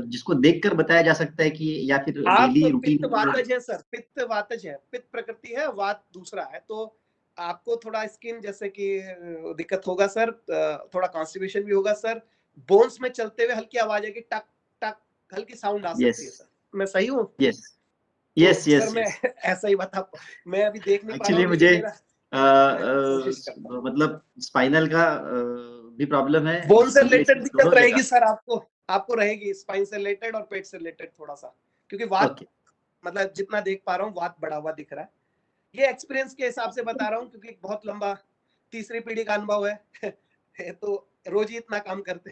जिसको देखकर बताया जा सकता है कि, या फिर डेली रूटीन? पित्त वातज है सर, पित्त वातज है, पित्त प्रकृति है, वात दूसरा है, तो आपको थोड़ा स्किन जैसे कि दिक्कत होगा सर, थोड़ा कॉन्स्टिपेशन भी होगा सर, बोन्स में चलते हुए हल्की आवाज आएगी, टक टक, हल्की साउंड आ सकती है सर। मैं सही हूँ? यस। सर मैं ऐसा ही बता, मैं अभी देख नहीं पा रहा हूँ, मुझे मतलब स्पाइनल का भी प्रॉब्लम है, बोन से रिलेटेड दिक्कत रहेगी सर, आपको रहेगी, स्पाइन से रिलेटेड और पेट से रिलेटेड थोड़ा सा, क्योंकि वात मतलब जितना देख पा रहा हूँ वात बढ़ा हुआ दिख रहा है। ये एक्सपीरियंस के हिसाब से बता रहा हूँ, क्योंकि बहुत लंबा तीसरी पीढ़ी का अनुभव है तो रोज ही इतना काम करते,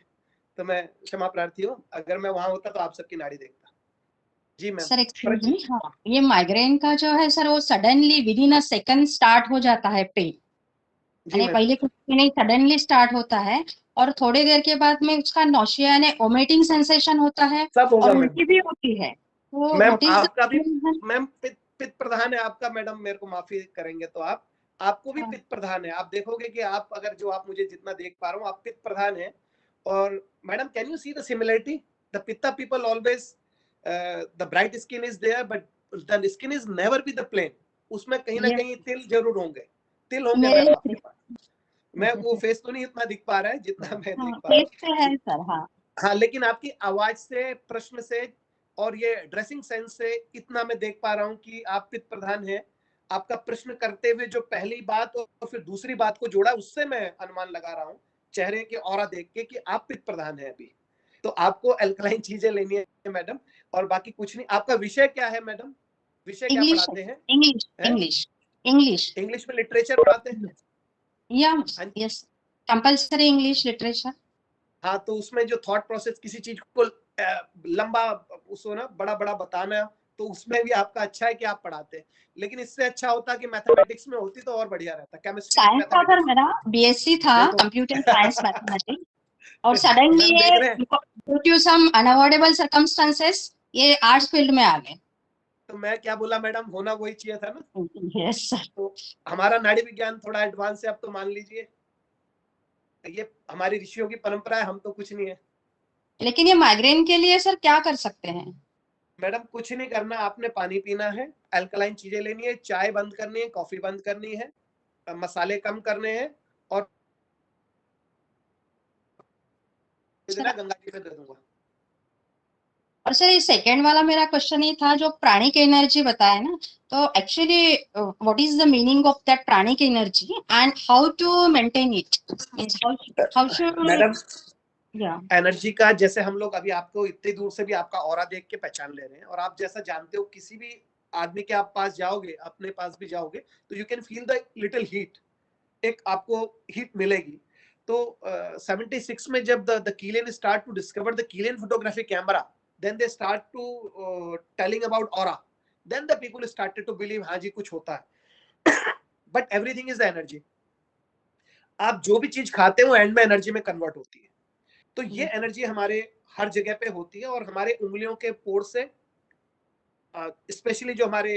तो मैं क्षमा प्रार्थी हूँ, अगर मैं वहां होता तो आप सबकी नाड़ी देखता। जी मैम। सर एक्सक्यूज मी, हाँ, ये माइग्रेन का जो है सर, वो suddenly with in a second start हो जाता है पेन, यानी पहले कुछ नहीं, सडनली स्टार्ट होता है, और थोड़ी देर के बाद में उसका नौशिया यानी वोमिटिंग सेंसेशन होता है, और उल्टी भी होती है। तो मैम आपका भी, मैम पित्त प्रधान है आपका, मैडम मेरे को माफी करेंगे तो आपको भी पित्त प्रधान है। आप देखोगे कि आप अगर जो आप मुझे जितना देख पा रहा हूँ, आप पित्त प्रधान है। और madam can you see the similarity, the pitta people always the bright skin is there, but the skin is never be the plain, उसमें कहीं ना कहीं तिल जरूर होंगे, तिल होंगे मैम आपके पास। मैं वो फेस तो नहीं इतना दिख पा रहा है जितना मैं दिख पा रहा हूँ। हाँ, लेकिन आपकी आवाज से, प्रश्न से और ये ड्रेसिंग सेंस से इतना मैं देख पा रहा हूँ कि आप पित्त प्रधान हैं। आपका प्रश्न करते हुए जो पहली बात और फिर दूसरी बात को जोड़ा, उससे मैं अनुमान लगा रहा हूँ चेहरे के ऑरा देख के कि आप पित्त प्रधान हैं अभी। तो आपको अल्कलाइन चीजें लेनी है मैडम, और बाकी कुछ नहीं। आपका विषय क्या है मैडम? विषय क्या पढ़ाते हैं? इंग्लिश में लिटरेचर पढ़ाते हैं? Yes, compulsory English literature. हाँ, तो उसमें जो थॉट प्रोसेस, किसी चीज को लंबा उसको ना बड़ा बड़ा बताना, तो उसमें भी आपका अच्छा है कि आप पढ़ाते हैं, लेकिन इससे अच्छा होता कि मैथमेटिक्स में होती तो और बढ़िया रहता। केमिस्ट्री साइंस का सर मेरा बीएससी था, कंप्यूटर साइंस मैथमेटिक्स, और सडनली ये due to some unavoidable circumstances ये आर्ट्स फील्ड में आ गए। तो मैं क्या बोला मैडम, होना वही चाहिए था ना। Yes sir. तो हमारा नाड़ी विज्ञान थोड़ा एडवांस है, अब तो मान लीजिए, ये हमारी ऋषियों की परंपरा है, हम तो कुछ नहीं है। लेकिन ये माइग्रेन के लिए सर क्या कर सकते हैं? मैडम कुछ नहीं करना, आपने पानी पीना है, अल्कलाइन चीजें लेनी है, चाय बंद करनी है, कॉफी बंद करनी है, मसाले कम करने हैं, और गंगा जी में दे दूंगा। और सर ये सेकंड वाला मेरा क्वेश्चन ये था, जो प्राणिक एनर्जी बताया ना, तो actually what is the meaning of that pranic energy and how to maintain it, how should madam energy का, जैसे हम लोग अभी आपको इतनी दूर से भी आपका ऑरा देख के पहचान ले रहे हैं, और आप जैसा जानते हो किसी भी आदमी के आप पास जाओगे, अपने पास भी जाओगे, तो you can feel the little heat, एक आपको हीट मिलेगी। तो 76 में जब the Kirlian start to discover the Kirlian photography camera, then they start to telling about aura, then the people started to believe हाँ जी कुछ होता है। But everything is the energy. आप जो भी चीज खाते हो एंड में एनर्जी में कन्वर्ट होती है। तो ये एनर्जी हमारे हर जगह पे होती है, और हमारे उंगलियों के पोर से स्पेशली जो हमारे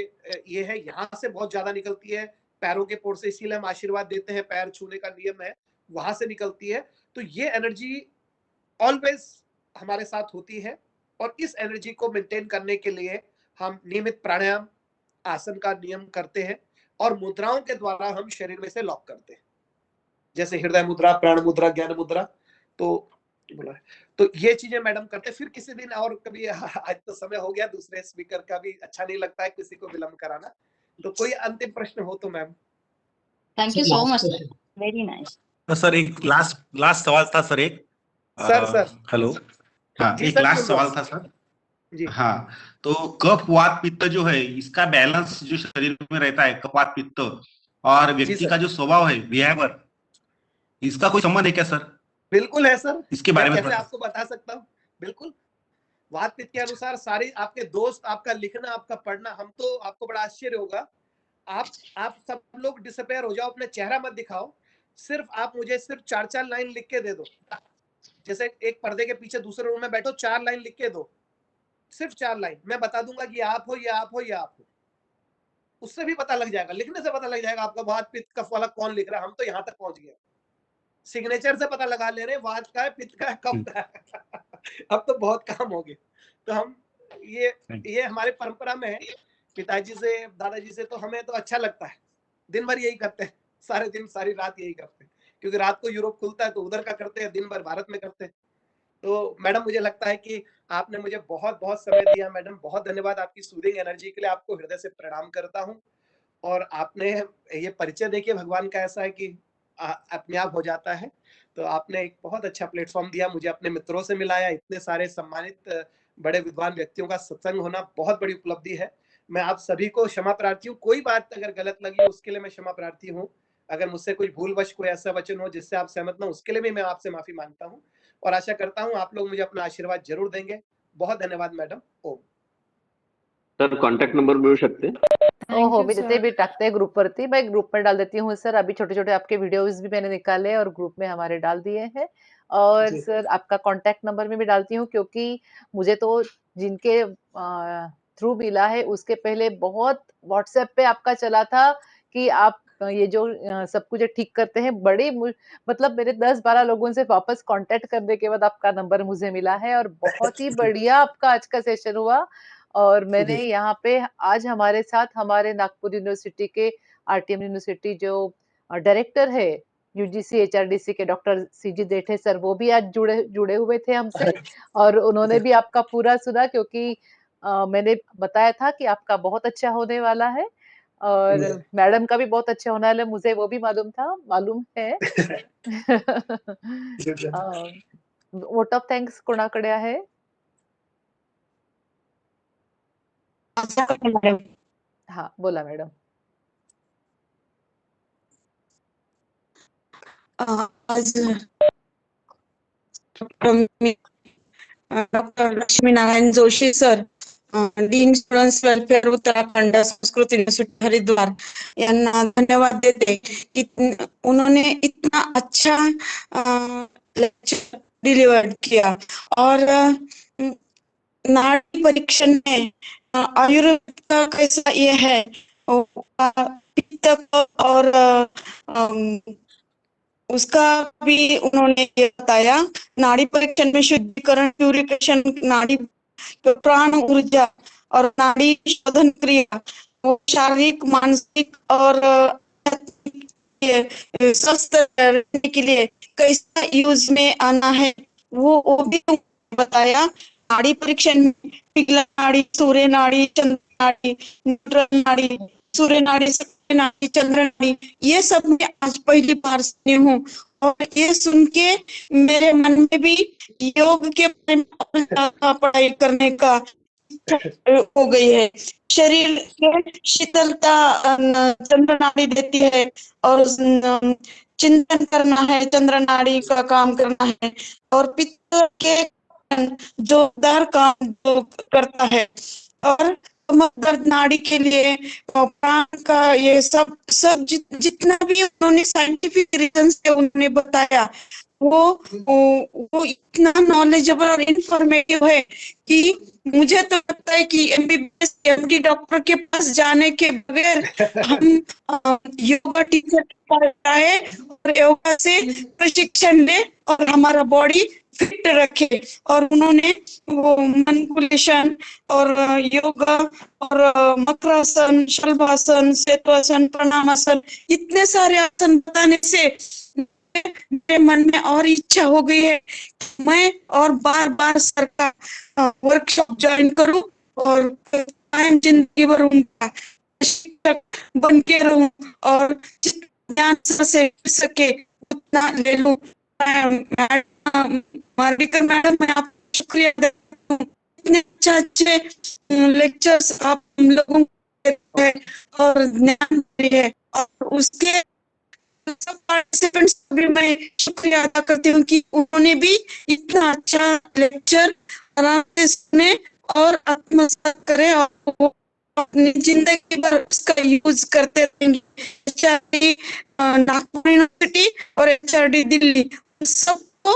ये है यहाँ से बहुत ज्यादा निकलती है, पैरों के पोर से, इसीलिए हम आशीर्वाद देते हैं, पैर छूने का नियम है, वहां से निकलती है। तो ये एनर्जी ऑलवेज हमारे साथ होती है, और इस एनर्जी को मेंटेन करने के लिए हम नियमित प्राणायाम, आसन का नियम करते हैं, और मुद्राओं के द्वारा हम शरीर में से लॉक करते हैं, जैसे हृदय मुद्रा, प्राण मुद्रा, ज्ञान मुद्रा। तो बोला है, तो ये चीजें मैडम करते। फिर किसी दिन और कभी, आज तो समय हो गया, दूसरे स्पीकर का भी अच्छा नहीं लगता है किसी को विलंब कराना। तो कोई अंतिम प्रश्न हो तो ma'am. Thank you so much, very nice. Sir एक लास्ट सवाल था सर, एक सर हेलो, हाँ जी एक सर, लास्ट सुन रहा सवाल हूं। था सर जी हाँ, तो कफ वात पित्त जो है, इसका बैलेंस जो शरीर में रहता है, कफ वात पित्त और जी व्यक्ति सर, का जो स्वभाव है बिहेवियर, इसका कोई संबंध है क्या सर? बिल्कुल है सर, इसके मैं बारे में कैसे थोड़ा आपको बता सकता हूँ। बिल्कुल, वात पित्त के अनुसार सारी आपके दोस्त, आपका लिखना, आपका पढ़ना, हम तो, आपको बड़ा आश्चर्य होगा, आप सब लोग डिसअपेयर हो जाओ, अपना चेहरा मत दिखाओ, सिर्फ आप मुझे सिर्फ 4-4 लाइन लिख के दे दो, जैसे एक पर्दे के पीछे दूसरे रूम में बैठो, 4 लाइन लिख के दो, सिर्फ 4 लाइन, मैं बता दूंगा कि आप हो या आप हो या आप हो। उससे भी पता लग जाएगा, लिखने से पता लग जाएगा आपका वात पित्त कफ वाला कौन लिख रहा है। हम तो यहाँ तक पहुंच गए, सिग्नेचर से पता लगा ले रहे हैं वात का है, पित्त का है, कफ का है। अब तो बहुत काम हो गए। तो हम ये हमारे परंपरा में है, पिताजी से, दादाजी से, तो हमें तो अच्छा लगता है, दिन भर यही करते हैं, सारे दिन सारी रात यही करते हैं, क्योंकि रात को यूरोप खुलता है तो उधर का करते हैं, दिन भर भारत में करते हैं। तो मैडम मुझे लगता है कि आपने मुझे बहुत बहुत समय दिया मैडम, बहुत धन्यवाद आपकी सूदिंग एनर्जी के लिए, आपको हृदय से प्रणाम करता हूँ। और आपने ये परिचय देखिए, भगवान का ऐसा है कि अपने आप हो जाता है। तो आपने एक बहुत अच्छा प्लेटफॉर्म दिया, मुझे अपने मित्रों से मिलाया, इतने सारे सम्मानित बड़े विद्वान व्यक्तियों का सत्संग होना बहुत बड़ी उपलब्धि है। मैं आप सभी को क्षमा प्रार्थी हूँ, कोई बात अगर गलत लगी हो उसके लिए मैं क्षमा प्रार्थी हूँ, अगर मुझसे कोई भूलवश कोई ऐसा वचन हो जिससे आप सहमत ना, उसके लिए भी मैं आपसे माफी मांगता हूँ, और आशा करता हूँ आप लोग मुझे अपना आशीर्वाद जरूर देंगे। बहुत धन्यवाद मैडम। ओम। सर कॉन्टॅक्ट नंबर मिळू शकते? हो, मी देते भी टाकते हैं ग्रुप वरती, मैं ग्रुप में डाल देती हूँ सर। अभी छोटे-छोटे आपके वीडियोस भी मैंने निकाले और ग्रुप में हमारे डाल दिए हैं, और जी सर आपका कॉन्टैक्ट नंबर में भी डालती हूँ, क्योंकि मुझे तो जिनके थ्रू मिला है उसके पहले बहुत व्हाट्सएप पे आपका चला था कि आप ये जो सब कुछ ठीक करते हैं, बड़ी मतलब मेरे 10-12 लोगों से वापस कॉन्टैक्ट करने के बाद आपका नंबर मुझे मिला है, और बहुत ही बढ़िया आपका आज का सेशन हुआ। और मैंने जी यहाँ पे आज हमारे साथ हमारे नागपुर यूनिवर्सिटी के, आरटीएम यूनिवर्सिटी जो डायरेक्टर है यूजीसी एचआरडीसी के, डॉक्टर सीजी देठे सर, वो भी आज जुड़े हुए थे हमसे, और उन्होंने भी आपका पूरा सुना, क्योंकि मैंने बताया था कि आपका बहुत अच्छा होने वाला है, और मैडम का भी बहुत अच्छा होने वाला है, मुझे वो भी मालूम है। वोट ऑफ थँक्स कोणाकडे आहे? हाँ, बोला मैडम। आज doctor Lakshmi Narayan Joshi sir, dean students welfare Uttarakhand Sanskrit university Haridwar, यांना धन्यवाद देते कि उन्होंने इतना अच्छा लेक्चर डिलीवर किया। और नाड़ी परीक्षण में आयुर्वेद का कैसा ये है, पित्त और उसका भी उन्होंने ये बताया। नाड़ी परीक्षण में शुद्धिकरण, प्यूरिफिकेशन, नाड़ी प्राण ऊर्जा और नाड़ी शोधन क्रिया, वो शारीरिक, मानसिक और स्वस्थ रहने के लिए कैसा यूज में आना है, वो भी बताया। नाड़ी परीक्षण में पिघला नाड़ी, सूर्य नाड़ी, चंद्र नाड़ी, न्यूट्रल नाड़ी, सूर्य नाड़ी, सक्रिय नाड़ी, चंद्र नाड़ी, ये सब मैं आज पहली बार सुनी हूँ। और ये सुन के मेरे मन में भी योग के बारे में पढ़ाई करने का हो गई है। शरीर के शीतलता चंद्र नाड़ी देती है और चिंतन करना है, चंद्र नाड़ी का काम करना है और पित्त के जोरदार काम जो करता है और दर्द नाड़ी के लिए प्राण का ये सब सब जितना भी उन्होंने साइंटिफिक रीजन से उन्होंने बताया वो इतना नॉलेजेबल और इंफॉर्मेटिव है कि मुझे तो लगता है कि एमबीबीएस एमडी डॉक्टर के पास जाने के बगैर हम योगा टीचर है और योगा से प्रशिक्षण ले और हमारा बॉडी फिट रखे और उन्होंने वो मैनिपुलेशन और योगा और मकरासन, शलभासन, सेतुआसन, प्रणामासन इतने सारे आसन बताने से मेरे मन में और इच्छा हो गई है मैं और बार बार सर का वर्कशॉप ज्वाइन करूं और कायम जिंदगी भर उनका शिक्षक बन के रहूं और जितना ध्यान से कर सके उतना ले लूं। मालविका मैडम मैं आपका शुक्रिया अदा करती हूं। इतने अच्छे लेक्चर्स आप हम लोगों को देते हैं और ज्ञान देते हैं और उसके सब पार्टिसिपेंट्स का भी मैं शुक्रिया अदा करती हूँ कि उन्होंने भी इतना अच्छा लेक्चर आराम से सुने और आत्मसात करें और वो अपनी जिंदगी भर उसका यूज करते रहेंगे। एचआरडी नागपुर यूनिवर्सिटी और एचआरडी दिल्ली सबको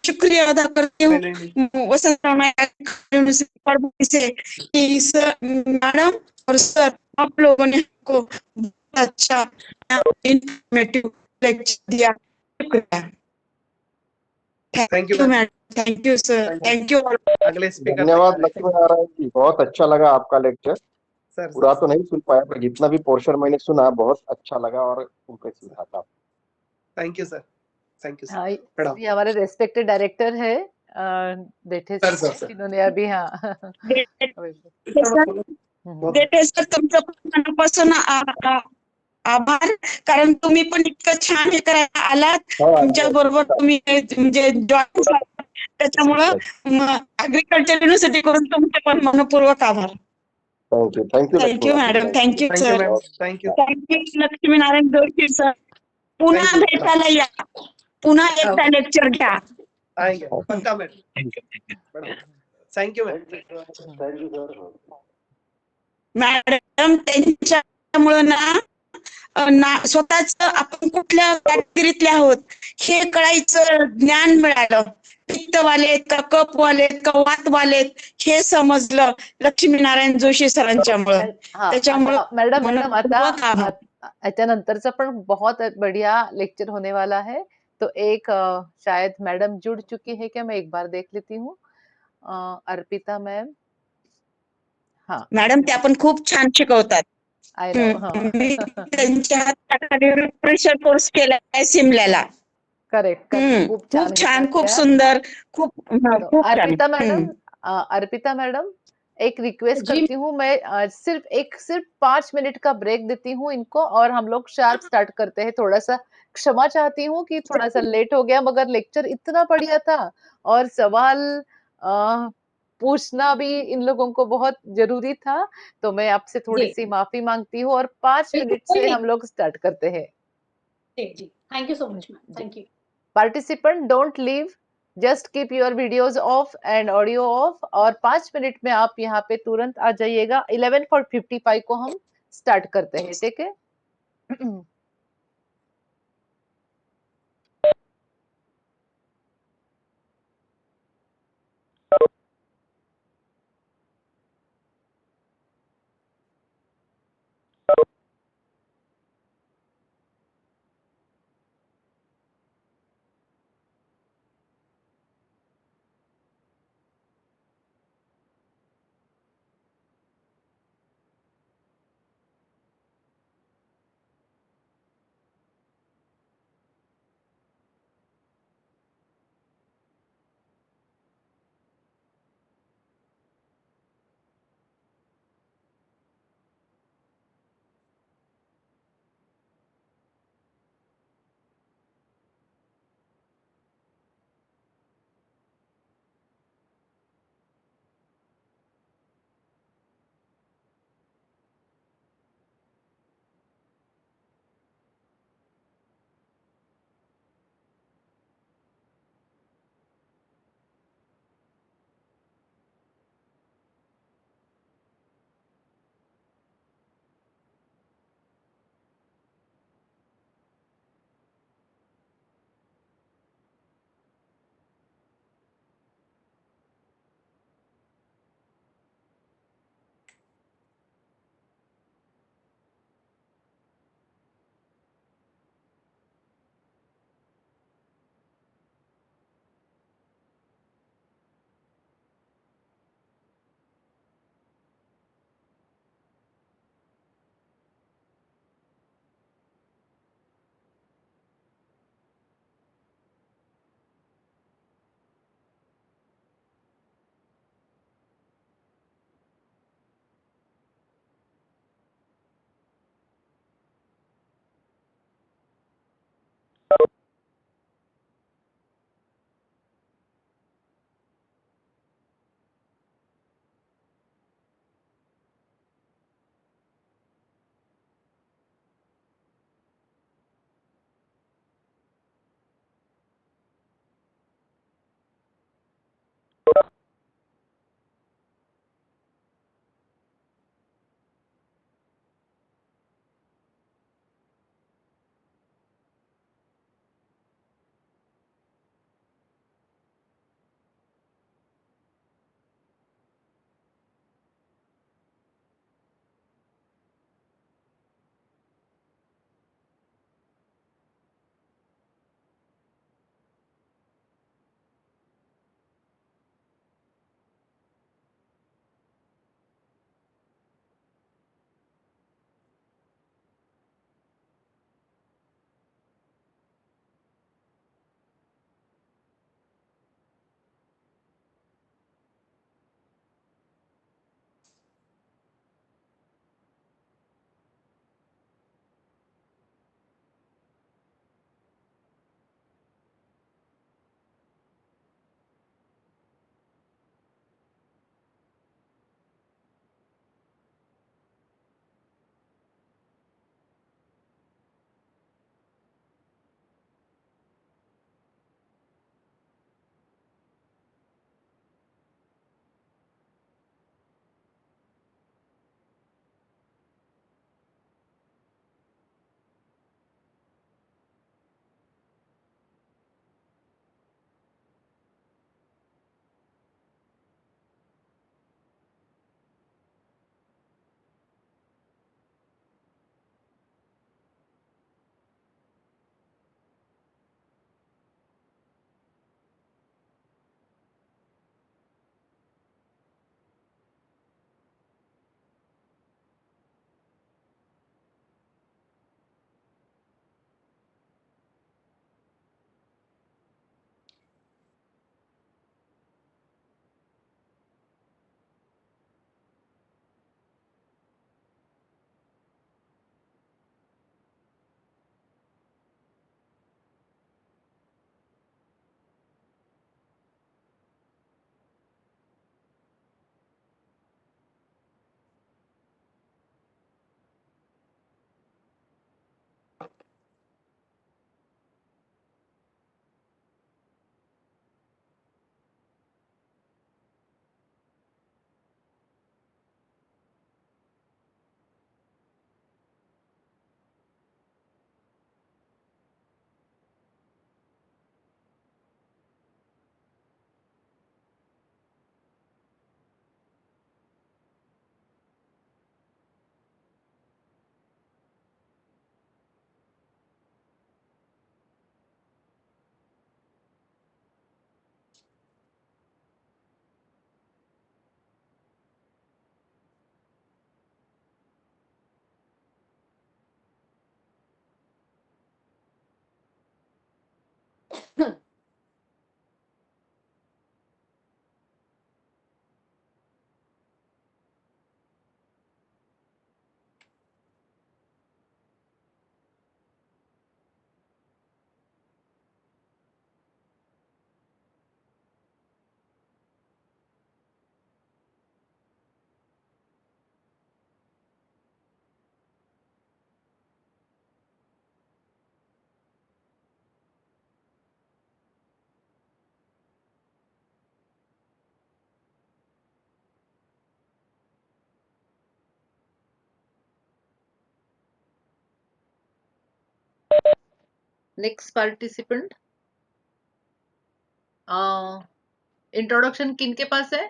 शुक्रिया अदा करती हूँ वसंत रामा यूनिवर्सिटी पढ़ने से कि सर मैडम और सर आप लोगों ने हमको बहुत अच्छा इंफॉर्मेटिव लेक्चर दिया। शुक्रिया। Thank you ma'am, ma'am. Thank you sir, thank you. अगले स्पीकर धन्यवाद लक्ष्मी नारायण जी, बहुत अच्छा लगा आपका लेक्चर। सर पूरा तो नहीं सुन पाया पर जितना भी पोर्शन मैंने सुना बहुत अच्छा लगा और इम्प्रेसिव था। Thank you sir, thank you हाँ, सर। प्रणाम ये हमारे रेस्पेक्टेड डायरेक्टर है देठे सर, सर, सर। जिन्होंने अभी हाँ देठे सर तुमचं पण मनापासून आभार कारण तुम्ही पण इतकं छान हे करायला आलात आमच्या बरोबर तुम्ही म्हणजे जॉईन झाला त्याच्यामुळं ऍग्रीकल्चर युनिव्हर्सिटी करून तुमचे पण मनपूर्वक आभार। Thank you madam, thank you thank you sir, ma'am, thank you thank you Lakshminarayan Joshi sir. पुन्हा Thank you. भेटायला या, पुन्हा एकदा लेक्चर घ्या। आएंगे पक्का ma'am. Thank you ma'am. Madam त्यांच्यामुळं ना स्वतःच आपण कुठल्या कॅटेगरीतले आहोत हे कळायचं ज्ञान मिळालं। पित्तवालेत का कपवालेत का वातवालेत हे समजलं लक्ष्मीनारायण जोशी सरांच्यामुळं। हाँ, त्याच्यामुळं आता मैडम मनपूर्वक आभार। याच्यानंतरचा पण बहुत बढ़िया लेक्चर होने वाला है तो एक शायद मैडम जुड़ चुकी है क्या, मैं एक बार देख लेती हूँ। अर्पिता मैम, हाँ मॅडम त्या पण खूप छान शिकवतात। आई नो हाँ मी त्यांच्या हाताखाली रिफ्रेशर कोर्स केलाय सिमल्याला। करेक्ट खूप छान खूप छान, खूप घेतात सुंदर, खूप तो खूप छान। अर्पिता मैडम एक रिक्वेस्ट जी करती हूँ मैं, सिर्फ 5 मिनट का ब्रेक देती हूँ इनको और हम लोग शार्प स्टार्ट करते हैं। थोड़ा सा क्षमा चाहती हूँ कि थोड़ा सा लेट हो गया मगर लेक्चर इतना बढ़िया था और सवाल अ, पूछना भी इन लोगों को बहुत जरूरी था, तो मैं आपसे थोड़ी जी सी माफी मांगती हूँ और 5 बिल्कुल मिनट कोई से नहीं। हम लोग स्टार्ट करते हैं। जी जी thank you so much ma'am, जी। Thank you. Participant don't leave, just keep your videos off and audio off और 5 मिनट में आप यहाँ पे तुरंत आ जाइएगा। 11:55 को हम स्टार्ट करते हैं, ठीक है। नेक्स्ट पार्टिसिपेंट, इंट्रोडक्शन किन के पास है?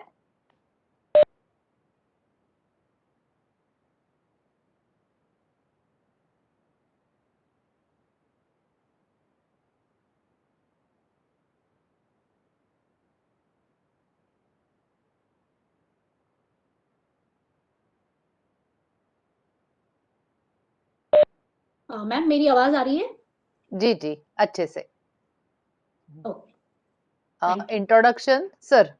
मैम मेरी आवाज आ रही है? जी जी, अच्छे से। ओके। Introduction sir.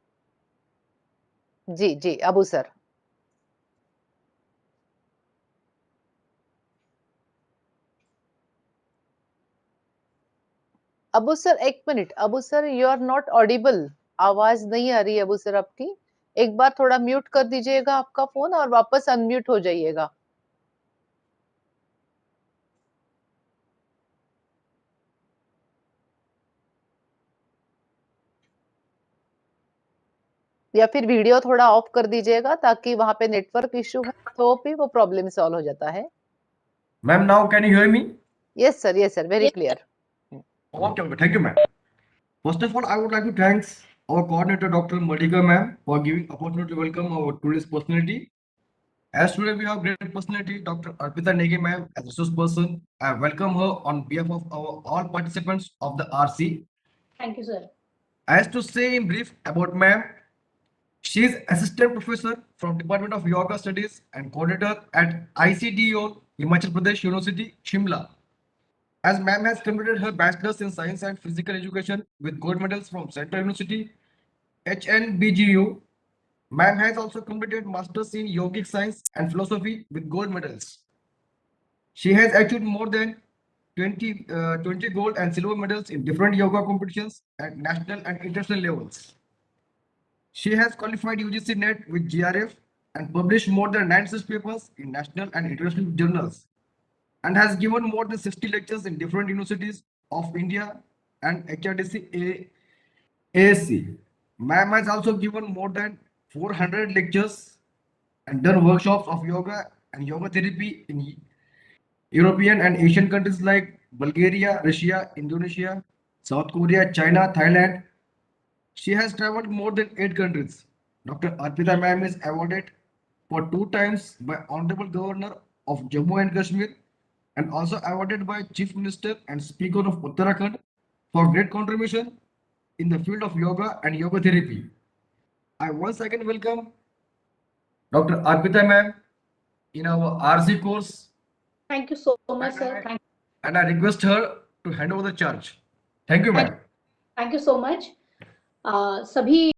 जी जी, अबू सर। अबू सर एक मिनट, Abu sir you are not audible, आवाज नहीं आ रही है अबू सर आपकी। एक बार थोड़ा म्यूट कर दीजिएगा आपका फोन और वापस अनम्यूट हो जाइएगा। या फिर वीडियो थोड़ा ऑफ कर दीजिएगा ताकि वहां पे नेटवर्क इश्यू है तो भी वो प्रॉब्लम सॉल्व हो जाता है। Ma'am, now can you hear me? Yes sir, very clear. Okay, thank you, ma'am. First of all, I would like to thank our coordinator, Dr. Madhika, ma'am, for giving opportunity to welcome our today's personality. As today we have great personality, Dr. Arpita Negi, ma'am, as a resource person. I welcome her on behalf of our all participants of the RC. Thank you sir. As to say in brief about ma'am, she is assistant professor from Department of Yoga Studies and coordinator at ICDO, Himachal Pradesh University, Shimla. As ma'am has completed her bachelor's in science and physical education with gold medals from Central University, HNBGU, ma'am has also completed master's in yogic science and philosophy with gold medals. She has achieved more than 20 gold and silver medals in different yoga competitions at national and international levels. She has qualified UGC NET with GRF and published more than 96 papers in national and international journals, and has given more than 60 lectures in different universities of India and HRDC ASC. Ma'am has also given more than 400 lectures and done workshops of yoga and yoga therapy in European and Asian countries like Bulgaria, Russia, Indonesia, South Korea, China, Thailand. She has traveled more than 8 countries. Dr. Arpita ma'am is awarded for 2 times by Honorable Governor of Jammu and Kashmir and also awarded by Chief Minister and Speaker of Uttarakhand for great contribution in the field of yoga and yoga therapy. I once again welcome Dr. Arpita ma'am in our RC course. Thank you so much sir. And I request her to hand over the charge. Thank you, ma'am. Thank you so much. सभी